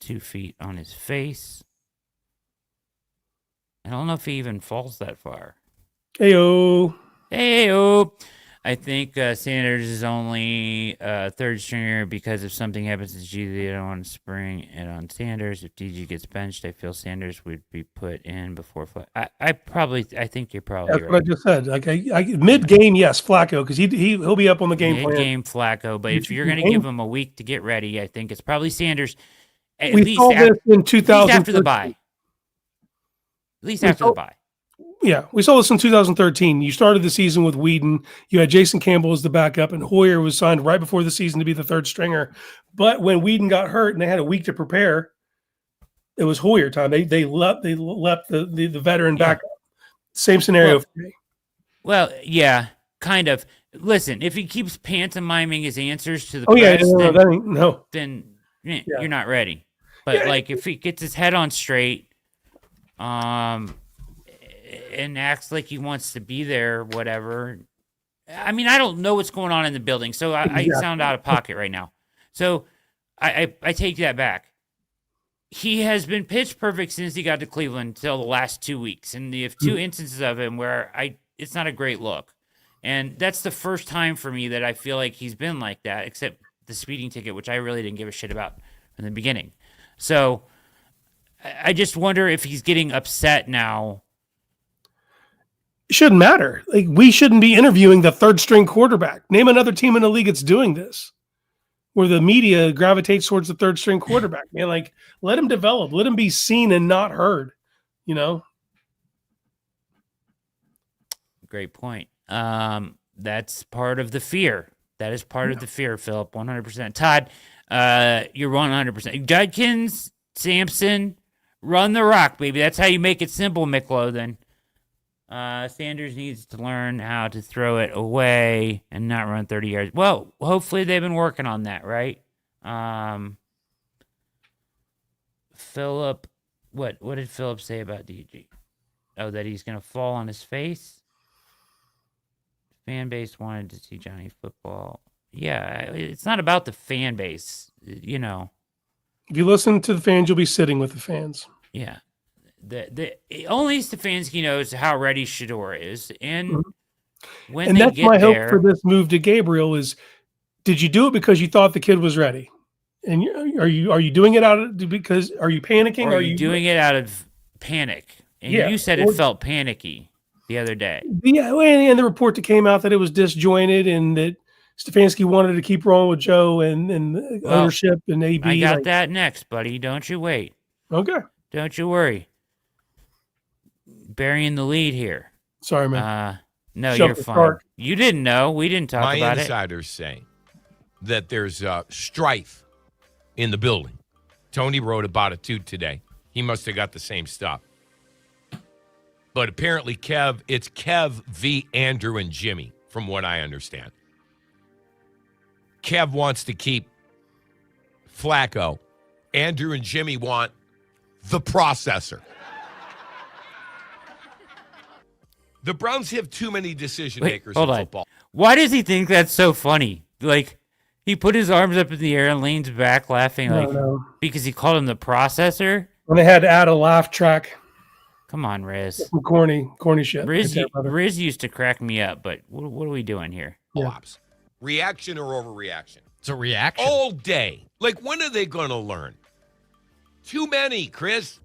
2 feet on his face. I don't know if he even falls that far. Heyo. I think Sanders is only 3rd stringer because if something happens to GG, they don't want to spring it on Sanders. If DG gets benched, I feel Sanders would be put in before Flacco. I think you're probably That's right. what I just said. Like mid-game, yes, Flacco, because he'll be up on the game plan. Mid-game Flacco, but if you're going to give him a week to get ready, I think it's probably Sanders. We saw this in 2000. At least after the bye. At least after the bye. Yeah, we saw this in 2013. You started the season with Whedon. You had Jason Campbell as the backup, and Hoyer was signed right before the season to be the 3rd stringer. But when Whedon got hurt and they had a week to prepare, it was Hoyer time. They left the veteran backup. Same scenario for me. Well, yeah, kind of. Listen, if he keeps pantomiming his answers to the press, then you're not ready. But if he gets his head on straight, and acts like he wants to be there, whatever. I mean, I don't know what's going on in the building, so I sound out of pocket right now. So I take that back. He has been pitch perfect since he got to Cleveland till the last 2 weeks, and you have 2 instances of him where it's not a great look. And that's the first time for me that I feel like he's been like that, except the speeding ticket, which I really didn't give a shit about from the beginning. So I just wonder if he's getting upset now. It shouldn't matter. Like, we shouldn't be interviewing the 3rd string quarterback. Name another team in the league that's doing this, where the media gravitates towards the 3rd string quarterback. Man, like, let him develop. Let him be seen and not heard. Great point. that's part of the fear. That is part of the fear, Philip. 100%. Todd, you're 100%. Judkins, Sampson, run the rock, baby. That's how you make it simple, McLothan. Sanders needs to learn how to throw it away and not run 30 yards. Well, hopefully they've been working on that, right? Philip, what did Philip say about DG? Oh, that he's going to fall on his face? Fan base wanted to see Johnny football. Yeah, it's not about the fan base, you know. If you listen to the fans, you'll be sitting with the fans. Yeah. Only Stefanski knows how ready Shador is, and when that's my hope for this move to Gabriel is: did you do it because you thought the kid was ready? And are you doing it because are you panicking? Or are you doing it out of panic? And you said it felt panicky the other day. Yeah, and the report that came out that it was disjointed and that Stefanski wanted to keep rolling with Joe and ownership and AB. I got that next, buddy. Don't you wait. Okay. Don't you worry. Burying the lead here. Sorry, man. No, you're fine. Start. You didn't know. We didn't talk about it. My insiders say that there's strife in the building. Tony wrote about it too today. He must have got the same stuff. But apparently, it's Kev v. Andrew and Jimmy, from what I understand. Kev wants to keep Flacco. Andrew and Jimmy want the processor. The Browns have too many decision makers in football. Why does he think that's so funny? Like, he put his arms up in the air and leans back laughing because he called him the processor? When they had to add a laugh track. Come on, Riz. Some corny shit. Riz used to crack me up, but what are we doing here? Ops. Reaction or overreaction? It's a reaction. All day. Like, when are they going to learn? Too many, Chris.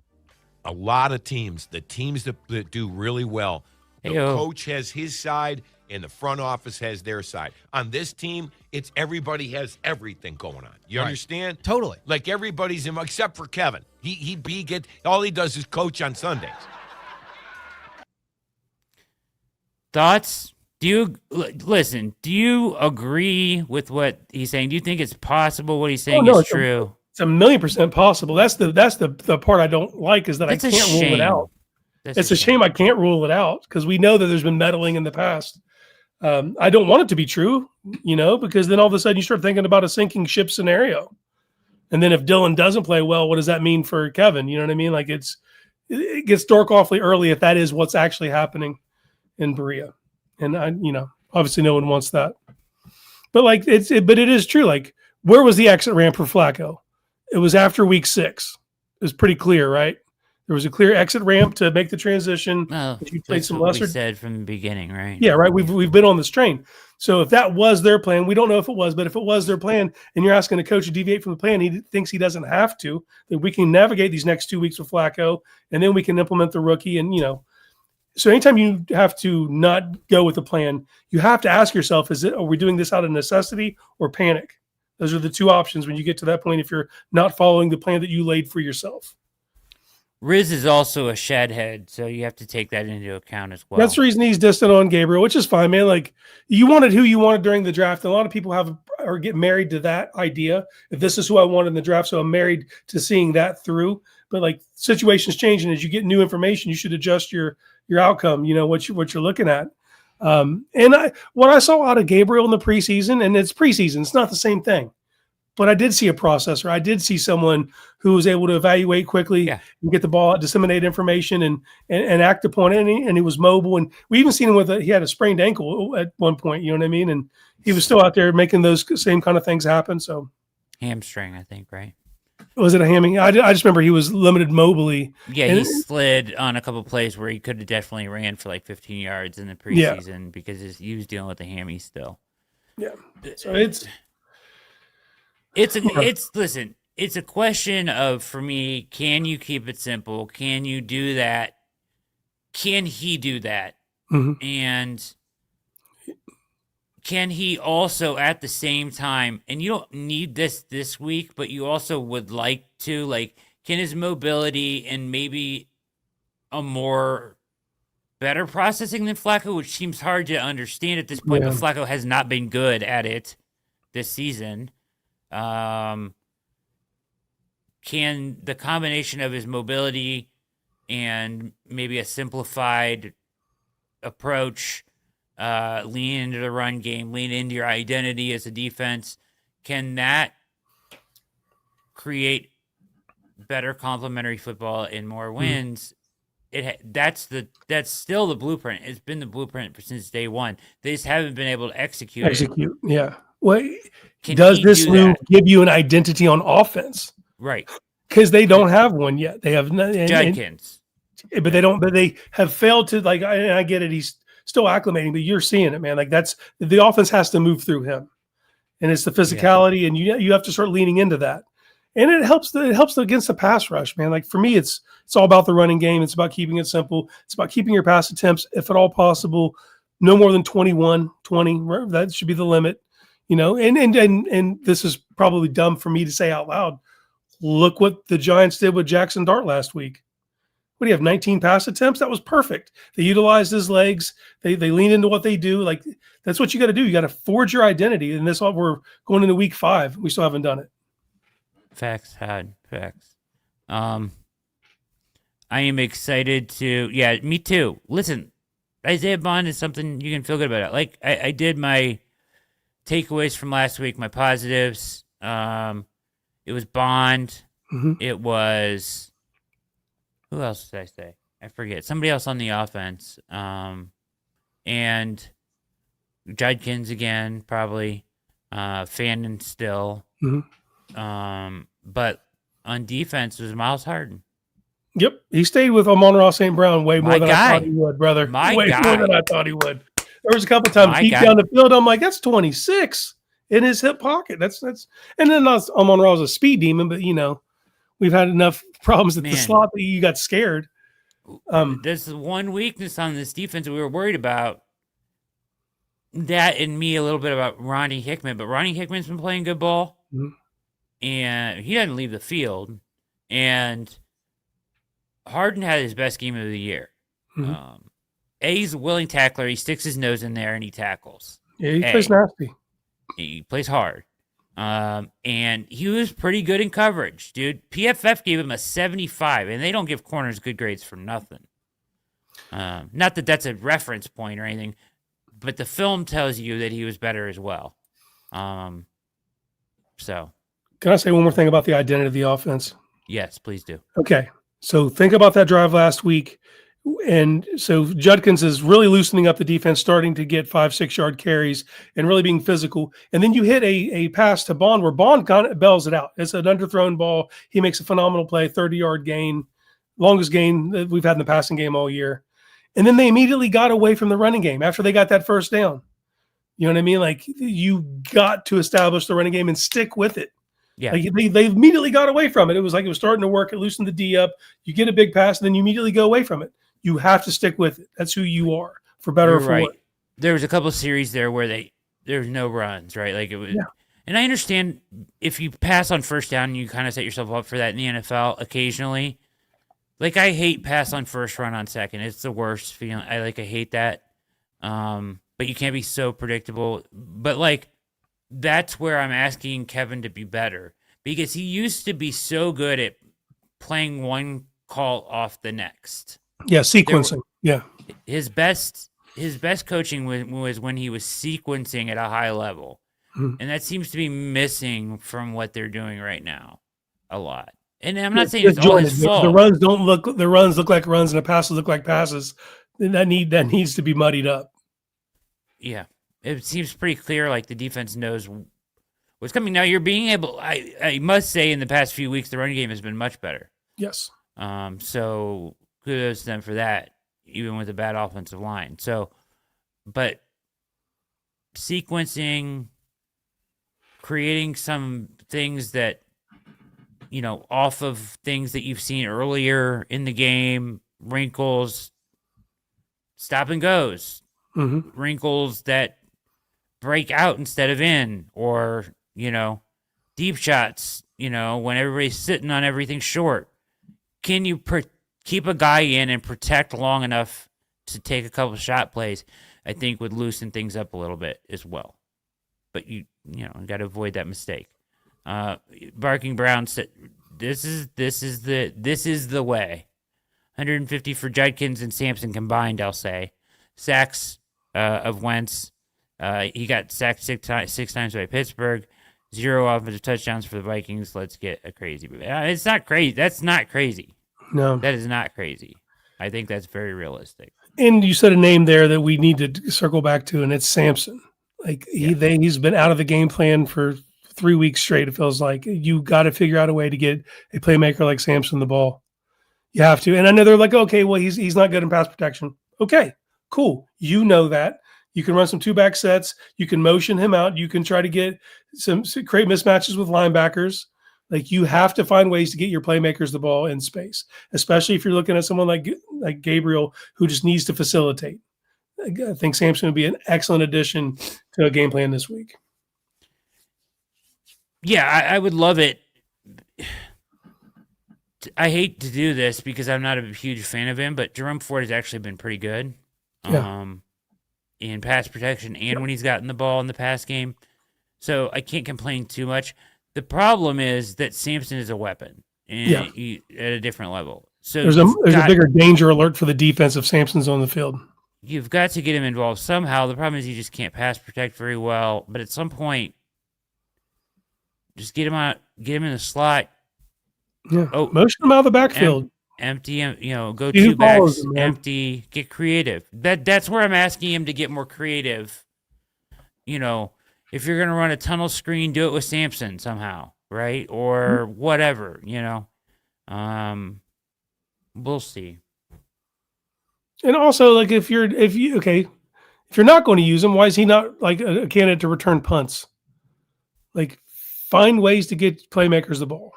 A lot of teams, the teams that do really well, the coach has his side and the front office has their side. On this team, it's everybody has everything going on. You understand? Totally. Like, everybody's in, except for Kevin. All he does is coach on Sundays. Thoughts? Do you agree with what he's saying? Do you think it's possible what he's saying is true? It's 1,000,000% possible. That's the part I don't like is that I can't rule it out. It's a shame I can't rule it out because we know that there's been meddling in the past. I don't want it to be true, because then all of a sudden you start thinking about a sinking ship scenario. And then if Dillon doesn't play well, what does that mean for Kevin? You know what I mean? Like it gets dark awfully early if that is what's actually happening in Berea. And obviously no one wants that. But but it is true. Like, where was the exit ramp for Flacco? It was after week 6. It was pretty clear, right? There was a clear exit ramp to make the transition. Oh, that's what we said from the beginning, right? Yeah, right. We've been on this train. So if that was their plan, we don't know if it was, but if it was their plan, and you're asking the coach to deviate from the plan, he thinks he doesn't have to. That we can navigate these next 2 weeks with Flacco, and then we can implement the rookie. And so anytime you have to not go with the plan, you have to ask yourself: are we doing this out of necessity or panic? Those are the two options when you get to that point. If you're not following the plan that you laid for yourself. Riz is also a shed head, so you have to take that into account as well. That's the reason he's distant on Gabriel, which is fine, man. Like, you wanted who you wanted during the draft. And a lot of people get married to that idea. If this is who I wanted in the draft, so I'm married to seeing that through. But like, situations change, and as you get new information, you should adjust your outcome. What you're looking at. What I saw out of Gabriel in the preseason, and it's preseason, it's not the same thing. But I did see a processor. I did see someone who was able to evaluate quickly and get the ball out, disseminate information, and act upon it. And he was mobile. And we even seen him he had a sprained ankle at one point. You know what I mean? And he was still out there making those same kind of things happen. So hamstring, I think, right? Was it a hammy? I just remember he was limited mobily. Yeah, he slid on a couple of plays where he could have definitely ran for like 15 yards in the preseason because he was dealing with the hammy still. Yeah. So it's a question of, for me, can you keep it simple? Can you do that? Can he do that? Mm-hmm. And can he also at the same time, and you don't need this week, but you also would like to, can his mobility and maybe a more better processing than Flacco, which seems hard to understand at this point, but Flacco has not been good at it this season. Can the combination of his mobility and maybe a simplified approach, lean into the run game, lean into your identity as a defense, can that create better complementary football and more wins? That's still the blueprint. It's been the blueprint since day one. They just haven't been able to execute it. Yeah. Well, does this move give you an identity on offense? Right. Because they don't have one yet. They have Judkins. But they don't. But they have failed to, like. I get it. He's still acclimating, but you're seeing it, man. Like, that's the offense has to move through him, and it's the physicality, and you have to start leaning into that. And it helps against the pass rush, man. Like, for me, it's all about the running game. It's about keeping it simple. It's about keeping your pass attempts, if at all possible, no more than 21, 20. That should be the limit, And this is probably dumb for me to say out loud. Look what the Giants did with Jackson Dart last week. What do you have, 19 pass attempts? That was perfect. They utilized his legs. They lean into what they do. Like, that's what you got to do. You got to forge your identity. And we're going into week 5. We still haven't done it. Facts. I am excited to. Yeah, me too. Listen, Isaiah Bond is something you can feel good about. Like, I did my takeaways from last week, my positives. It was Bond. Mm-hmm. It was, who else did I say? I forget. Somebody else on the offense. And Judkins again, probably. Fannin still. Mm-hmm. But on defense, it was Miles Harden. Yep. He stayed with Amon-Ra St. Brown way more than I thought he would, brother. Way more than I thought he would. There was a couple times deep down the field, I'm like, that's 26 in his hip pocket. That's and then Amon-Ra was a speed demon, but we've had enough problems at the slot that you got scared. There's one weakness on this defense that we were worried about. That and me a little bit about Ronnie Hickman, but Ronnie Hickman's been playing good ball. Mm-hmm. And he doesn't leave the field. And Harden had his best game of the year. Mm-hmm. He's a willing tackler. He sticks his nose in there and he tackles. Yeah, he plays nasty. He plays hard. And he was pretty good in coverage, dude. PFF gave him a 75, and they don't give corners good grades for nothing. Not that that's a reference point or anything, but the film tells you that he was better as well. So. Can I say one more thing about the identity of the offense? Yes, please do. Okay. So think about that drive last week. And so Judkins is really loosening up the defense, starting to get 5-6 yard carries and really being physical. And then you hit a pass to Bond where Bond kind of bells it out. It's an underthrown ball. He makes a phenomenal play, 30-yard gain, longest gain that we've had in the passing game all year. And then they immediately got away from the running game after they got that first down. You know what I mean? Like, you got to establish the running game and stick with it. Yeah, like they immediately got away from it. It was like it was starting to work. It loosened the D up. You get a big pass, and then you immediately go away from it. You have to stick with it. That's who you are, for better or for worse. There was a couple of series there where there was no runs, right? Like, it was, and I understand if you pass on first down, you kind of set yourself up for that in the NFL occasionally. Like, I hate pass on first, run on second. It's the worst feeling. I hate that. But you can't be so predictable. But like, that's where I'm asking Kevin to be better, because he used to be so good at playing one call off the next. Yeah, sequencing. His best coaching was when he was sequencing at a high level. Mm-hmm. And that seems to be missing from what they're doing right now a lot. And I'm not saying it's all his fault. The runs look like runs and the passes look like passes. That needs to be muddied up. Yeah. It seems pretty clear, like, the defense knows what's coming. Now, you're being able, I must say, in the past few weeks, the running game has been much better. Yes. So kudos to them for that, even with a bad offensive line. So, but sequencing, creating some things that, off of things that you've seen earlier in the game, wrinkles, stop and goes, wrinkles that break out instead of in, or, deep shots, when everybody's sitting on everything short. Can you keep a guy in and protect long enough to take a couple shot plays, I think would loosen things up a little bit as well. But you got to avoid that mistake. Barking Brown said, "This is the way." 150 for Judkins and Sampson combined, I'll say. Sacks of Wentz. He got sacked six times by Pittsburgh. 0 offensive touchdowns for the Vikings. Let's get a crazy. It's not crazy. That's not crazy. No. That is not crazy. I think that's very realistic. And you said a name there that we need to circle back to, and it's Sampson. Like he's been out of the game plan for 3 weeks straight. It feels like you got to figure out a way to get a playmaker like Sampson the ball. You have to. And I know they're like, okay, well, he's not good in pass protection. Okay, cool. You know that. You can run some 2-back sets. You can motion him out. You can try to get create mismatches with linebackers. Like you have to find ways to get your playmakers the ball in space, especially if you're looking at someone like Gabriel who just needs to facilitate. I think Sampson would be an excellent addition to a game plan this week. Yeah, I would love it. I hate to do this because I'm not a huge fan of him, but Jerome Ford has actually been pretty good in pass protection and when he's gotten the ball in the pass game. So I can't complain too much. The problem is that Sampson is a weapon at a different level. So there's a bigger danger alert for the defense if Sampson's on the field. You've got to get him involved somehow. The problem is he just can't pass protect very well. But at some point, just get him in the slot. Yeah. Motion him out of the backfield. Empty him, go 2 backs, empty, get creative. That's where I'm asking him to get more creative. If you're going to run a tunnel screen, do it with Sampson somehow, right? Or whatever, we'll see. And also, like if you're not going to use him, why is he not like a candidate to return punts? Like find ways to get playmakers the ball.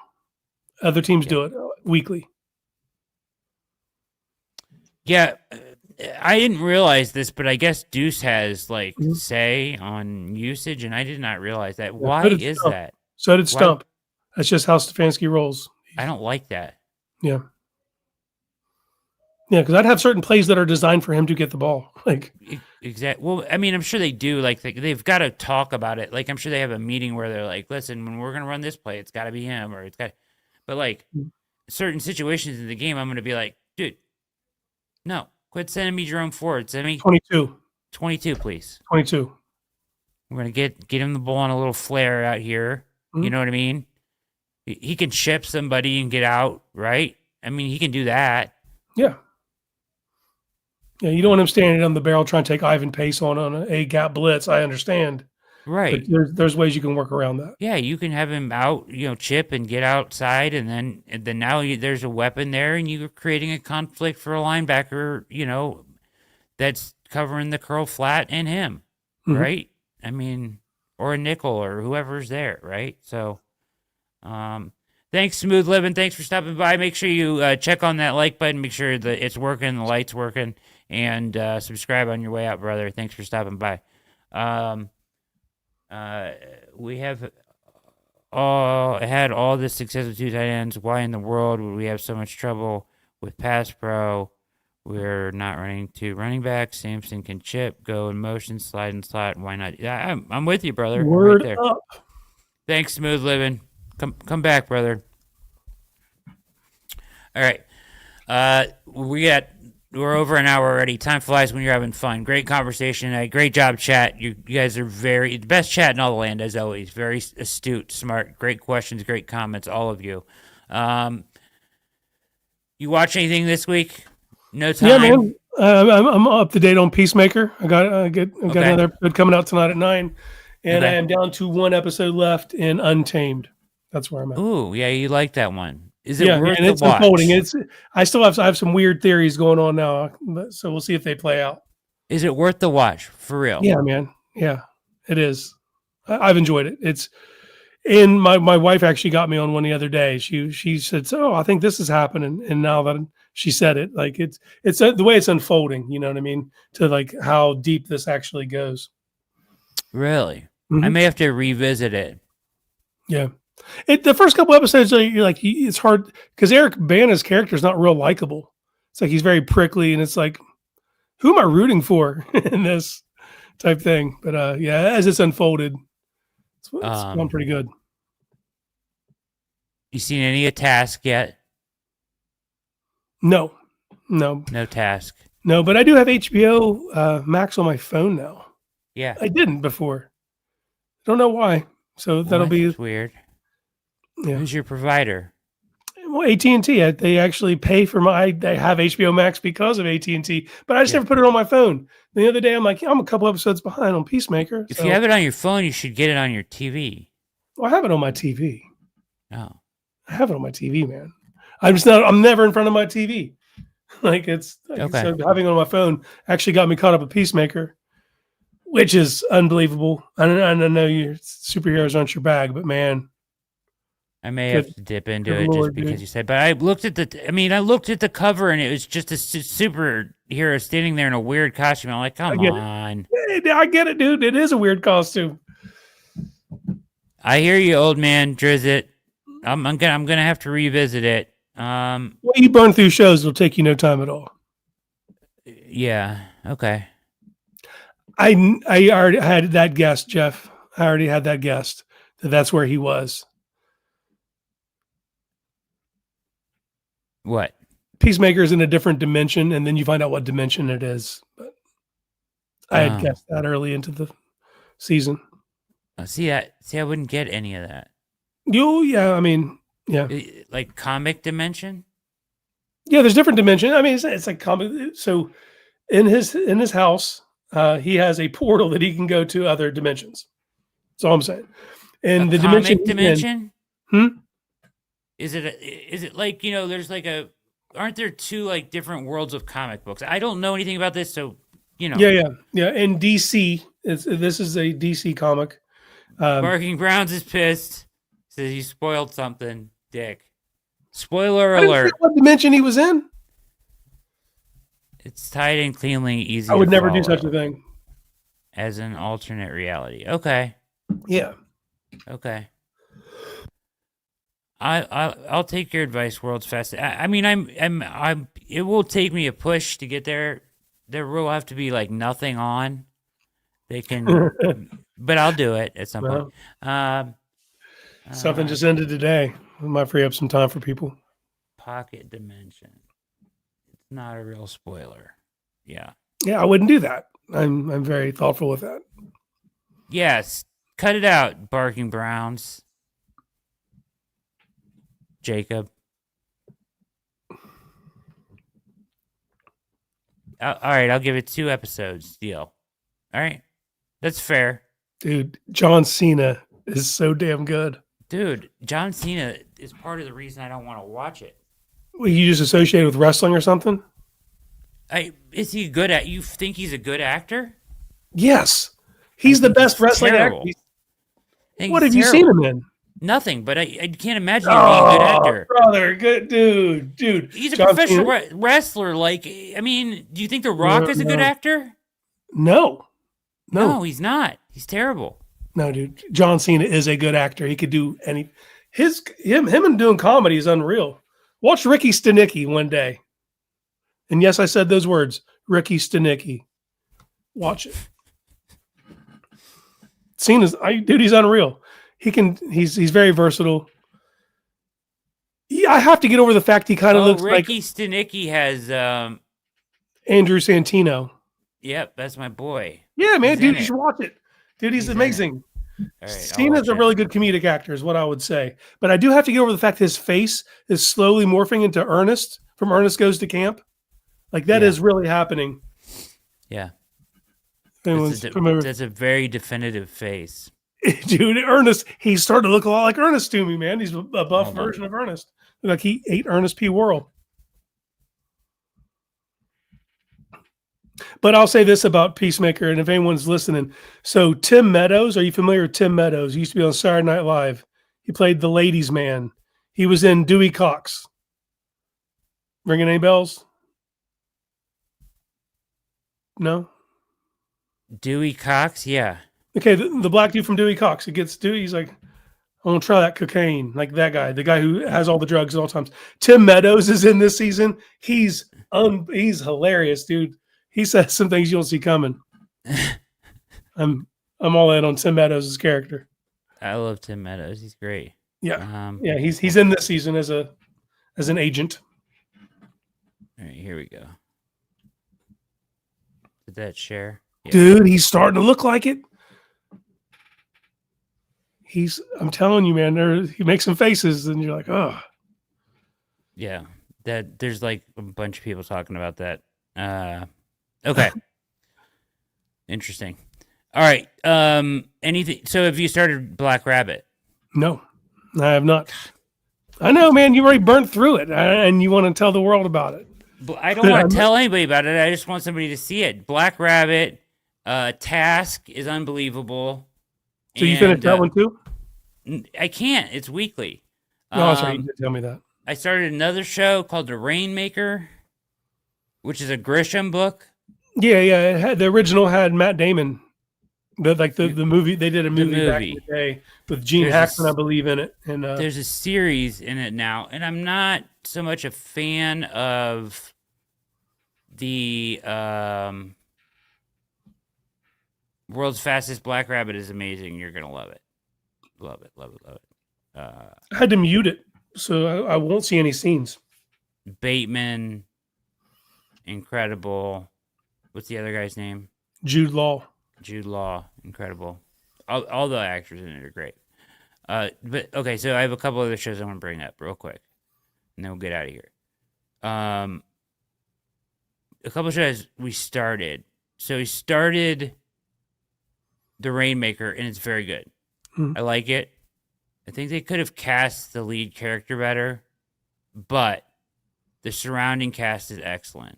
Other teams do it weekly. Yeah, I didn't realize this, but I guess Deuce has say on usage, and I did not realize that. Why is Stump. that? So did Stump. That's just how Stefanski rolls. I don't like that. Yeah. Yeah, because I'd have certain plays that are designed for him to get the ball. Exactly. Well, I mean, I'm sure they do. Like they've got to talk about it. Like I'm sure they have a meeting where they're like, "Listen, when we're gonna run this play, it's got to be him, or it's got." But like certain situations in the game, I'm gonna be like, "Dude, no, quit sending me Jerome Ford. Send me 22, please. 22. We're gonna get him the ball on a little flare out here. You know what I mean? He can chip somebody and get out, right? I mean, he can do that. Yeah. Yeah, you don't want him standing on the barrel trying to take Ivan Pace on an A-gap blitz. I understand. Right. But there's ways you can work around that. Yeah, you can have him out, chip and get outside, and then now there's a weapon there, and you're creating a conflict for a linebacker, that's covering the curl flat and him, right? I mean, or a nickel or whoever's there, right? So, thanks, Smooth Living. Thanks for stopping by. Make sure you check on that like button. Make sure that it's working, the light's working, and subscribe on your way out, brother. Thanks for stopping by. We have had all this success with 2 tight ends. Why in the world would we have so much trouble with pass pro? We're not running 2 running backs. Sampson can chip, go in motion, slide and slot. Why not? Yeah, I'm with you, brother. Word right there. up. Thanks, Smooth Living. Come back, brother. All right. We're over an hour already. Time flies when you're having fun. Great conversation. Great job, chat. You guys are the best chat in all the land, as always. Very astute, smart, great questions, great comments, all of you. You watch anything this week? No time? Yeah, man. I'm up to date on Peacemaker. I got another episode coming out tonight at 9. And I am down to 1 episode left in Untamed. That's where I'm at. Ooh, yeah, you like that one. Is it worth and it's the watch? Unfolding. I have some weird theories going on now, so we'll see if they play out. Is it worth the watch for real? Yeah, man. Yeah, it is. I've enjoyed it. And my wife actually got me on one the other day. She said, "So I think this is happening." And now that she said it, like it's the way it's unfolding. You know what I mean? To like how deep this actually goes. Really, I may have to revisit it. Yeah. The first couple episodes, you're like, it's hard because Eric Bana's character is not real likable. It's like he's very prickly, and it's like, who am I rooting for in this type thing? But yeah, as it's unfolded, it's going pretty good. You seen any of Task yet? No. No Task. No, but I do have HBO Max on my phone now. Yeah. I didn't before. Don't know why. So that'll be weird. Yeah. Who's your provider? Well, AT&T. They actually pay for they have HBO Max because of AT&T, but I just never put it on my phone. The other day, I'm like, I'm a couple episodes behind on Peacemaker. If you have it on your phone, you should get it on your TV. Well, I have it on my TV. Oh. I have it on my TV, man. I'm never in front of my TV. Like so having it on my phone actually got me caught up with Peacemaker, which is unbelievable. I know your superheroes aren't your bag, but man, I may have to dip into it just because you said. But I looked at the cover and it was just a superhero standing there in a weird costume. I'm like, come on. I get it, dude. It is a weird costume. I hear you, old man Drizzit. I'm gonna have to revisit it. Well, you burn through shows, it'll take you no time at all. Yeah. Okay. I already had that guessed, Jeff. I already had that guessed that's where he was. What? Peacemaker's in a different dimension, and then you find out what dimension it is. But I had guessed that early into the season. See, I wouldn't get any of that. Yeah. I mean, yeah. Like comic dimension? Yeah, there's different dimension. I mean, it's like comic. So in his house, he has a portal that he can go to other dimensions. That's all I'm saying. And the dimension? Is it like, there's like aren't there two like different worlds of comic books? I don't know anything about this, so Yeah. In DC, this is a DC comic. Barking Browns is pissed. Says you spoiled something, Dick. Spoiler alert. What dimension he was in? It's tied in cleanly, easy. I would never do such a thing. As an alternate reality. Okay. Yeah. Okay. I'll take your advice, World's Fast. I mean, I'm. It will take me a push to get there. There will have to be like nothing on. They can, but I'll do it at some point. Something just ended today. We might free up some time for people. Pocket dimension. It's not a real spoiler. Yeah. Yeah, I wouldn't do that. I'm very thoughtful with that. Yes. Cut it out, Barking Browns. Jacob. All right, I'll give it 2 episodes. Deal. All right. That's fair. Dude, John Cena is so damn good. Dude, John Cena is part of the reason I don't want to watch it. Well, you just associate with wrestling or something? Is he good at? You think he's a good actor? Yes. He's the best wrestling actor. What have you seen him in? Nothing, but I can't imagine him being a good actor. Brother, good dude. He's a professional wrestler. Like, I mean, do you think The Rock is a good actor? No, he's not. He's terrible. No, dude. John Cena is a good actor. He could do any. Him and doing comedy is unreal. Watch Ricky Stenicki one day. And yes, I said those words, Ricky Stenicki. Watch it. Cena's, dude, he's unreal. He's very versatile. I have to get over the fact he kind of looks like Ricky Stenicki has Andrew Santino. Yep, that's my boy. Yeah, man, dude, you should watch it. Dude, he's amazing. Right, Cena's a really good comedic actor, is what I would say. But I do have to get over the fact his face is slowly morphing into Ernest from Ernest Goes to Camp. Like that is really happening. Yeah. That's a very definitive face. Dude, Ernest, he's starting to look a lot like Ernest to me, man. He's a buff version of Ernest. Like he ate Ernest P. Worrell. But I'll say this about Peacemaker, and if anyone's listening. So Tim Meadows, are you familiar with Tim Meadows? He used to be on Saturday Night Live. He played the ladies' man. He was in Dewey Cox. Ringing any bells? No? Dewey Cox? Yeah. Okay, the black dude from Dewey Cox. It gets Dewey. He's like, I want to try that cocaine. Like that guy, the guy who has all the drugs at all times. Tim Meadows is in this season. He's hilarious, dude. he says some things you don't see coming. I'm all in on Tim Meadows' character. I love Tim Meadows. He's great. Yeah, he's in this season as an agent. All right, here we go. Did that share? Yeah. Dude, he's starting to look like it. I'm telling you, man, he makes some faces and you're like, oh. Yeah. There's like a bunch of people talking about that. Okay. Interesting. All right. Anything? So have you started Black Rabbit? No, I have not. I know, man, you already burnt through it and you want to tell the world about it. But I don't want to tell anybody about it. I just want somebody to see it. Black Rabbit, Task is unbelievable. So you finished that one too? I can't. It's weekly. No, sorry, you did tell me that. I started another show called The Rainmaker, which is a Grisham book. Yeah. The original had Matt Damon. The movie, they did a movie back in the day with Gene Hackman, I believe, in it. And there's a series in it now, and I'm not so much a fan of the World's Fastest Black Rabbit is amazing. You're gonna love it. Love it. I had to mute it, so I won't see any scenes. Bateman, incredible. What's the other guy's name? Jude Law, incredible. All the actors in it are great. But okay, so I have a couple other shows I want to bring up real quick, and then we'll get out of here. A couple of shows we started. So we started The Rainmaker, and it's very good. I like it. I think they could have cast the lead character better, but the surrounding cast is excellent.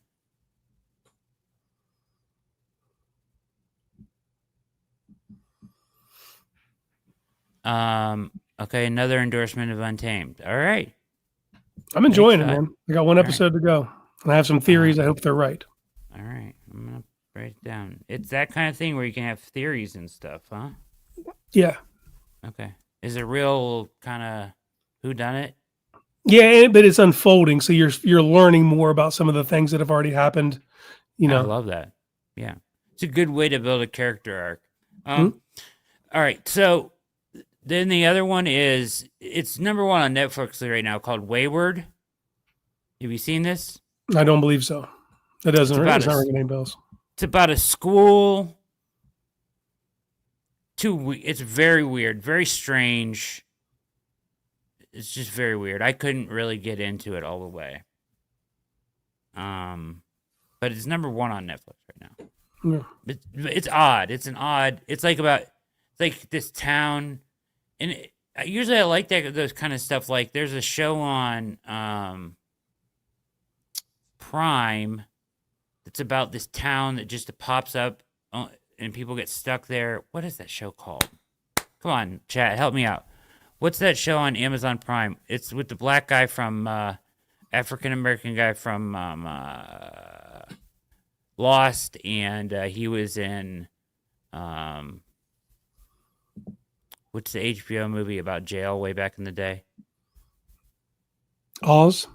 Okay, another endorsement of Untamed. All right. I'm enjoying it, man. I got one episode to go, and I have some theories. I hope they're right. All right. I'm going to write it down. It's that kind of thing where you can have theories and stuff, huh? Yeah. Okay. Is it real kind of whodunit? Yeah, but it's unfolding, so you're learning more about some of the things that have already happened. You know, I love that. Yeah, it's a good way to build a character arc. All right, so then the other one is it's number one on Netflix right now called Wayward. Have you seen this? I don't believe so. That doesn't. It's not ringing any bells. It's about a school. It's very weird, very strange. It's just very weird. I couldn't really get into it all the way. But it's number one on Netflix right now. Yeah. It's odd. It's like this town, and usually I like those kind of stuff. Like there's a show on Prime that's about this town that just pops up. And people get stuck there. What is that show called? Come on, chat, help me out. What's that show on Amazon Prime? It's with the black guy from African-American guy from Lost, and he was in what's the HBO movie about jail way back in the day? Oz?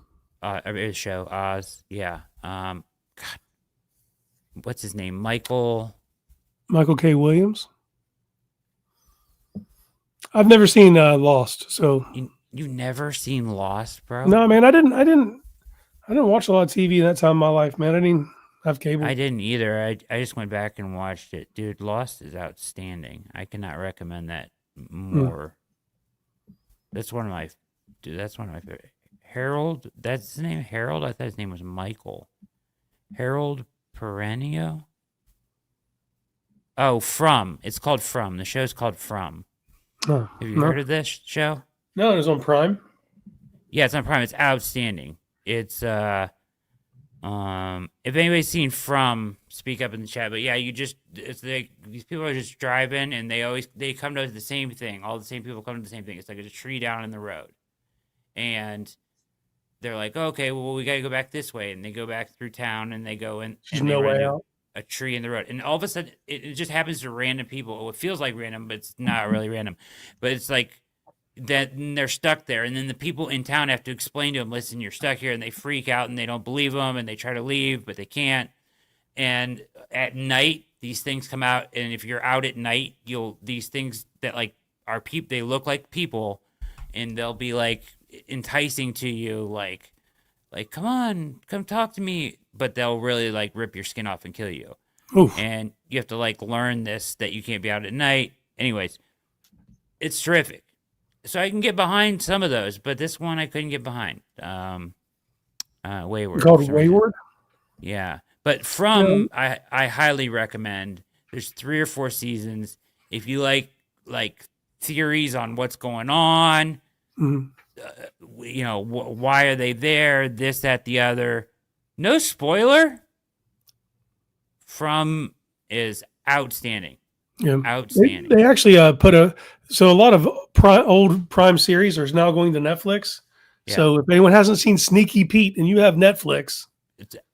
A show, Oz. Yeah. God. What's his name? Michael K. Williams. I've never seen Lost, so you never seen Lost, bro? No, man, I didn't watch a lot of TV in that time of my life, man. I didn't have cable. I didn't either. I just went back and watched it, dude. Lost is outstanding. I cannot recommend that more. That's one of my favorite. Harold, that's his name. Harold. I thought his name was Michael. Harold Perenio. Oh, From. It's called From. The show's called From. Have you heard of this show? No, it was on Prime. Yeah, it's on Prime. It's outstanding. It's if anybody's seen From, speak up in the chat. But yeah, it's like these people are just driving and they come to the same thing. All the same people come to the same thing. It's like a tree down in the road. And they're like, okay, well, we got to go back this way. And they go back through town and they go in. There's no way out. A tree in the road. And all of a sudden, it just happens to random people. It feels like random, but it's not really random. But it's like that they're stuck there. And then the people in town have to explain to them, listen, you're stuck here. And they freak out and they don't believe them. And they try to leave, but they can't. And at night, these things come out, and if you're out at night, these things that like are they look like people, and they'll be like enticing to you, like come on, come talk to me, but they'll really like rip your skin off and kill you. Oof. And you have to like learn this, that you can't be out at night. Anyways, it's terrific. So I can get behind some of those, but this one I couldn't get behind. Wayward. Called Wayward? Yeah. But I highly recommend. There's 3 or 4 seasons. If you like theories on what's going on, why are they there? This, that, the other. No spoiler. From is outstanding. Yeah, outstanding. They actually put a lot of old Prime series are now going to Netflix. Yeah. So if anyone hasn't seen Sneaky Pete and you have Netflix,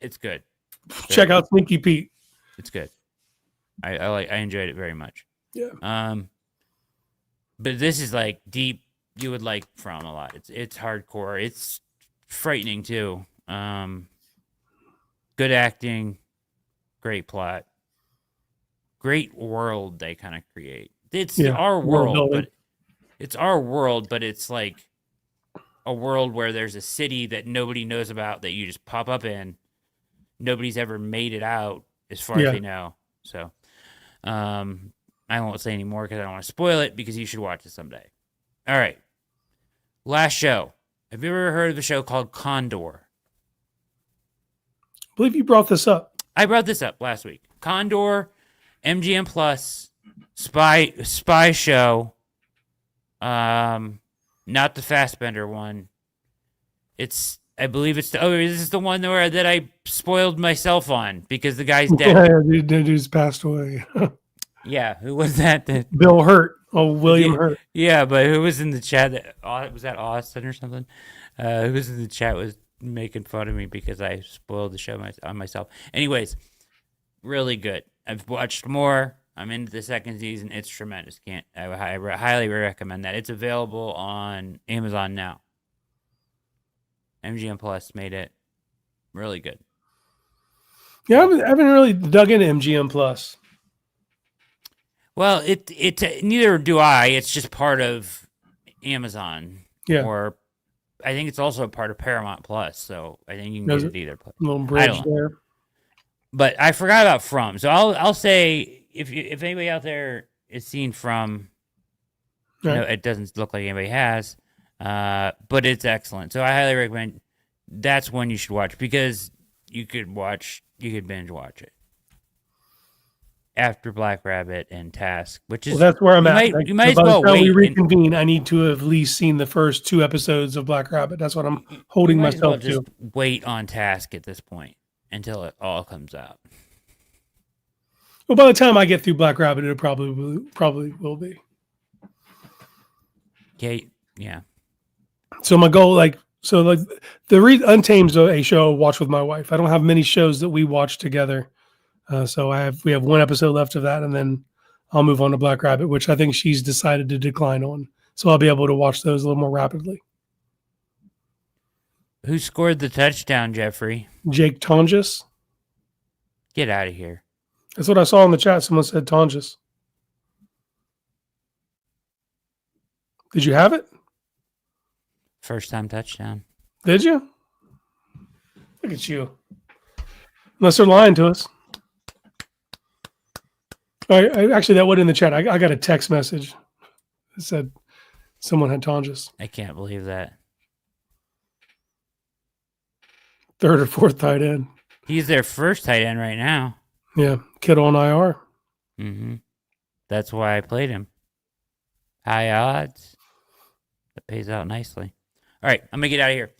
it's good. Check out Sneaky Pete. It's good. I enjoyed it very much. Yeah. But this is like deep. You would like From a lot. It's hardcore. It's frightening too. Good acting, great plot, great world they kind of create. It's our world, but it's like a world where there's a city that nobody knows about that you just pop up in. Nobody's ever made it out as far as they know. So, I won't say any more because I don't want to spoil it, because you should watch it someday. All right. Last show. Have you ever heard of a show called Condor? I believe you brought this up. I brought this up last week. Condor, MGM Plus, spy show. Not the Fassbender one. I believe it's this is the one that I spoiled myself on because the guy's dead. Yeah, the dude's passed away. Yeah, who was that? Bill Hurt. Oh, William Hurt. Yeah, but who was in the chat? Was that Austin or something? Who was in the chat was making fun of me because I spoiled the show on myself. Anyways, really good. I've watched more. I'm into the second season. It's tremendous. I highly recommend that. It's available on Amazon now. MGM Plus made it really good. Yeah, I haven't really dug into MGM Plus. Well, it neither do I. It's just part of Amazon. Yeah. Or I think it's also a part of Paramount Plus. So I think you can get it either. Little bridge there. But I forgot about From. So I'll say if anybody out there is seen From, it doesn't look like anybody has. But it's excellent. So I highly recommend. That's one you should watch because you could binge watch it after Black Rabbit and Task, which is that's where I'm at. You might as well wait. We reconvene. I need to have at least seen the first 2 episodes of Black Rabbit. That's what I'm holding myself to. Just wait on Task at this point until it all comes out. Well, by the time I get through Black Rabbit, it probably will be. Okay. Yeah. So my goal, Untamed's a show I watch with my wife. I don't have many shows that we watch together. So we have 1 episode left of that, and then I'll move on to Black Rabbit, which I think she's decided to decline on. So I'll be able to watch those a little more rapidly. Who scored the touchdown, Jeffrey? Jake Tonjes. Get out of here. That's what I saw in the chat. Someone said Tonjes. Did you have it? First time touchdown. Did you? Look at you. Unless they're lying to us. Actually, that wasn't in the chat. I got a text message that said someone had Tonjes. I can't believe that. 3rd or 4th tight end. He's their first tight end right now. Yeah, Kittle on IR. Mm-hmm. That's why I played him. High odds. That pays out nicely. All right, I'm going to get out of here.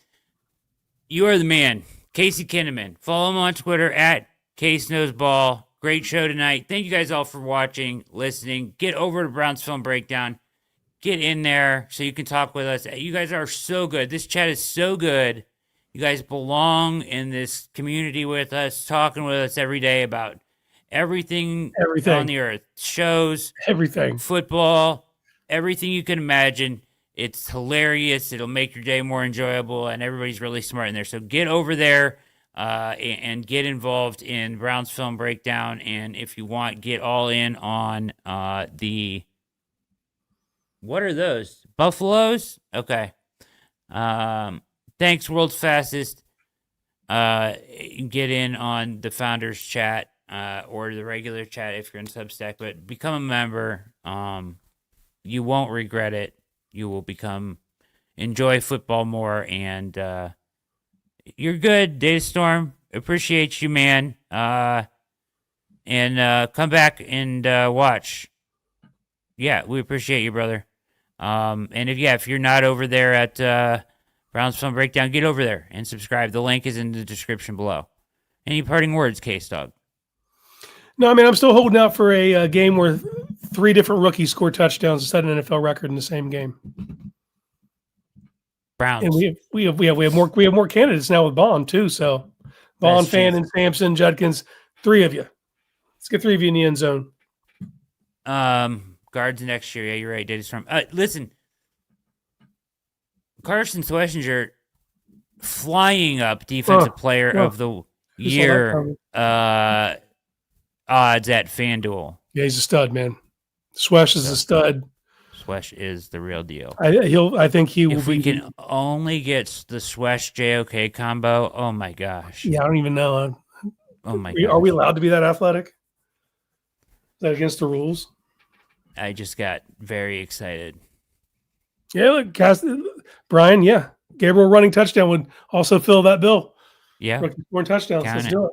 You are the man. Casey Kinnamon. Follow him on Twitter at CaseKnowsBall. Great show tonight. Thank you guys all for watching, listening. Get over to Browns Film Breakdown. Get in there so you can talk with us. You guys are so good. This chat is so good. You guys belong in this community with us, talking with us every day about everything on the earth. Shows, everything, football, everything you can imagine. It's hilarious. It'll make your day more enjoyable, and everybody's really smart in there. So get over there. and get involved in Browns Film Breakdown. And if you want, get all in on what are those? Buffaloes? Okay. Thanks, World's Fastest. Get in on the Founders Chat or the regular chat if you're in Substack, but become a member. You won't regret it. You will enjoy football more, and you're good, Data Storm. Appreciate you, man. And come back and watch. Yeah, we appreciate you, brother. And if you're not over there at Browns Film Breakdown, get over there and subscribe. The link is in the description below. Any parting words, Case Dog? No, I mean, I'm still holding out for a game where 3 different rookies score touchdowns to set an NFL record in the same game. Browns. And we have more candidates now with Bond too. So Bond, Fan, and Sampson, Judkins, 3 of you. Let's get 3 of you in the end zone. Guards next year. Yeah, you're right. Data Storm. Listen, Carson Schlesinger flying up defensive player of the year odds at FanDuel. Yeah, he's a stud, man. Swesh is a stud. Swesh is the real deal. I think he will. If we can only get the Swesh JOK combo, oh my gosh. Yeah, I don't even know. Oh my god. Are we allowed to be that athletic? Is that against the rules? I just got very excited. Yeah, look, Brian, yeah. Gabriel running touchdown would also fill that bill. Yeah. Scoring touchdowns. Let's do it.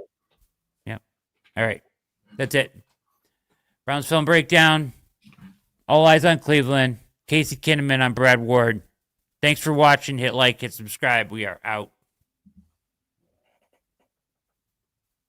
Yep. All right. That's it. Browns Film Breakdown. All Eyes on Cleveland. Casey Kinnamon, I'm Brad Ward. Thanks for watching. Hit like, hit subscribe. We are out.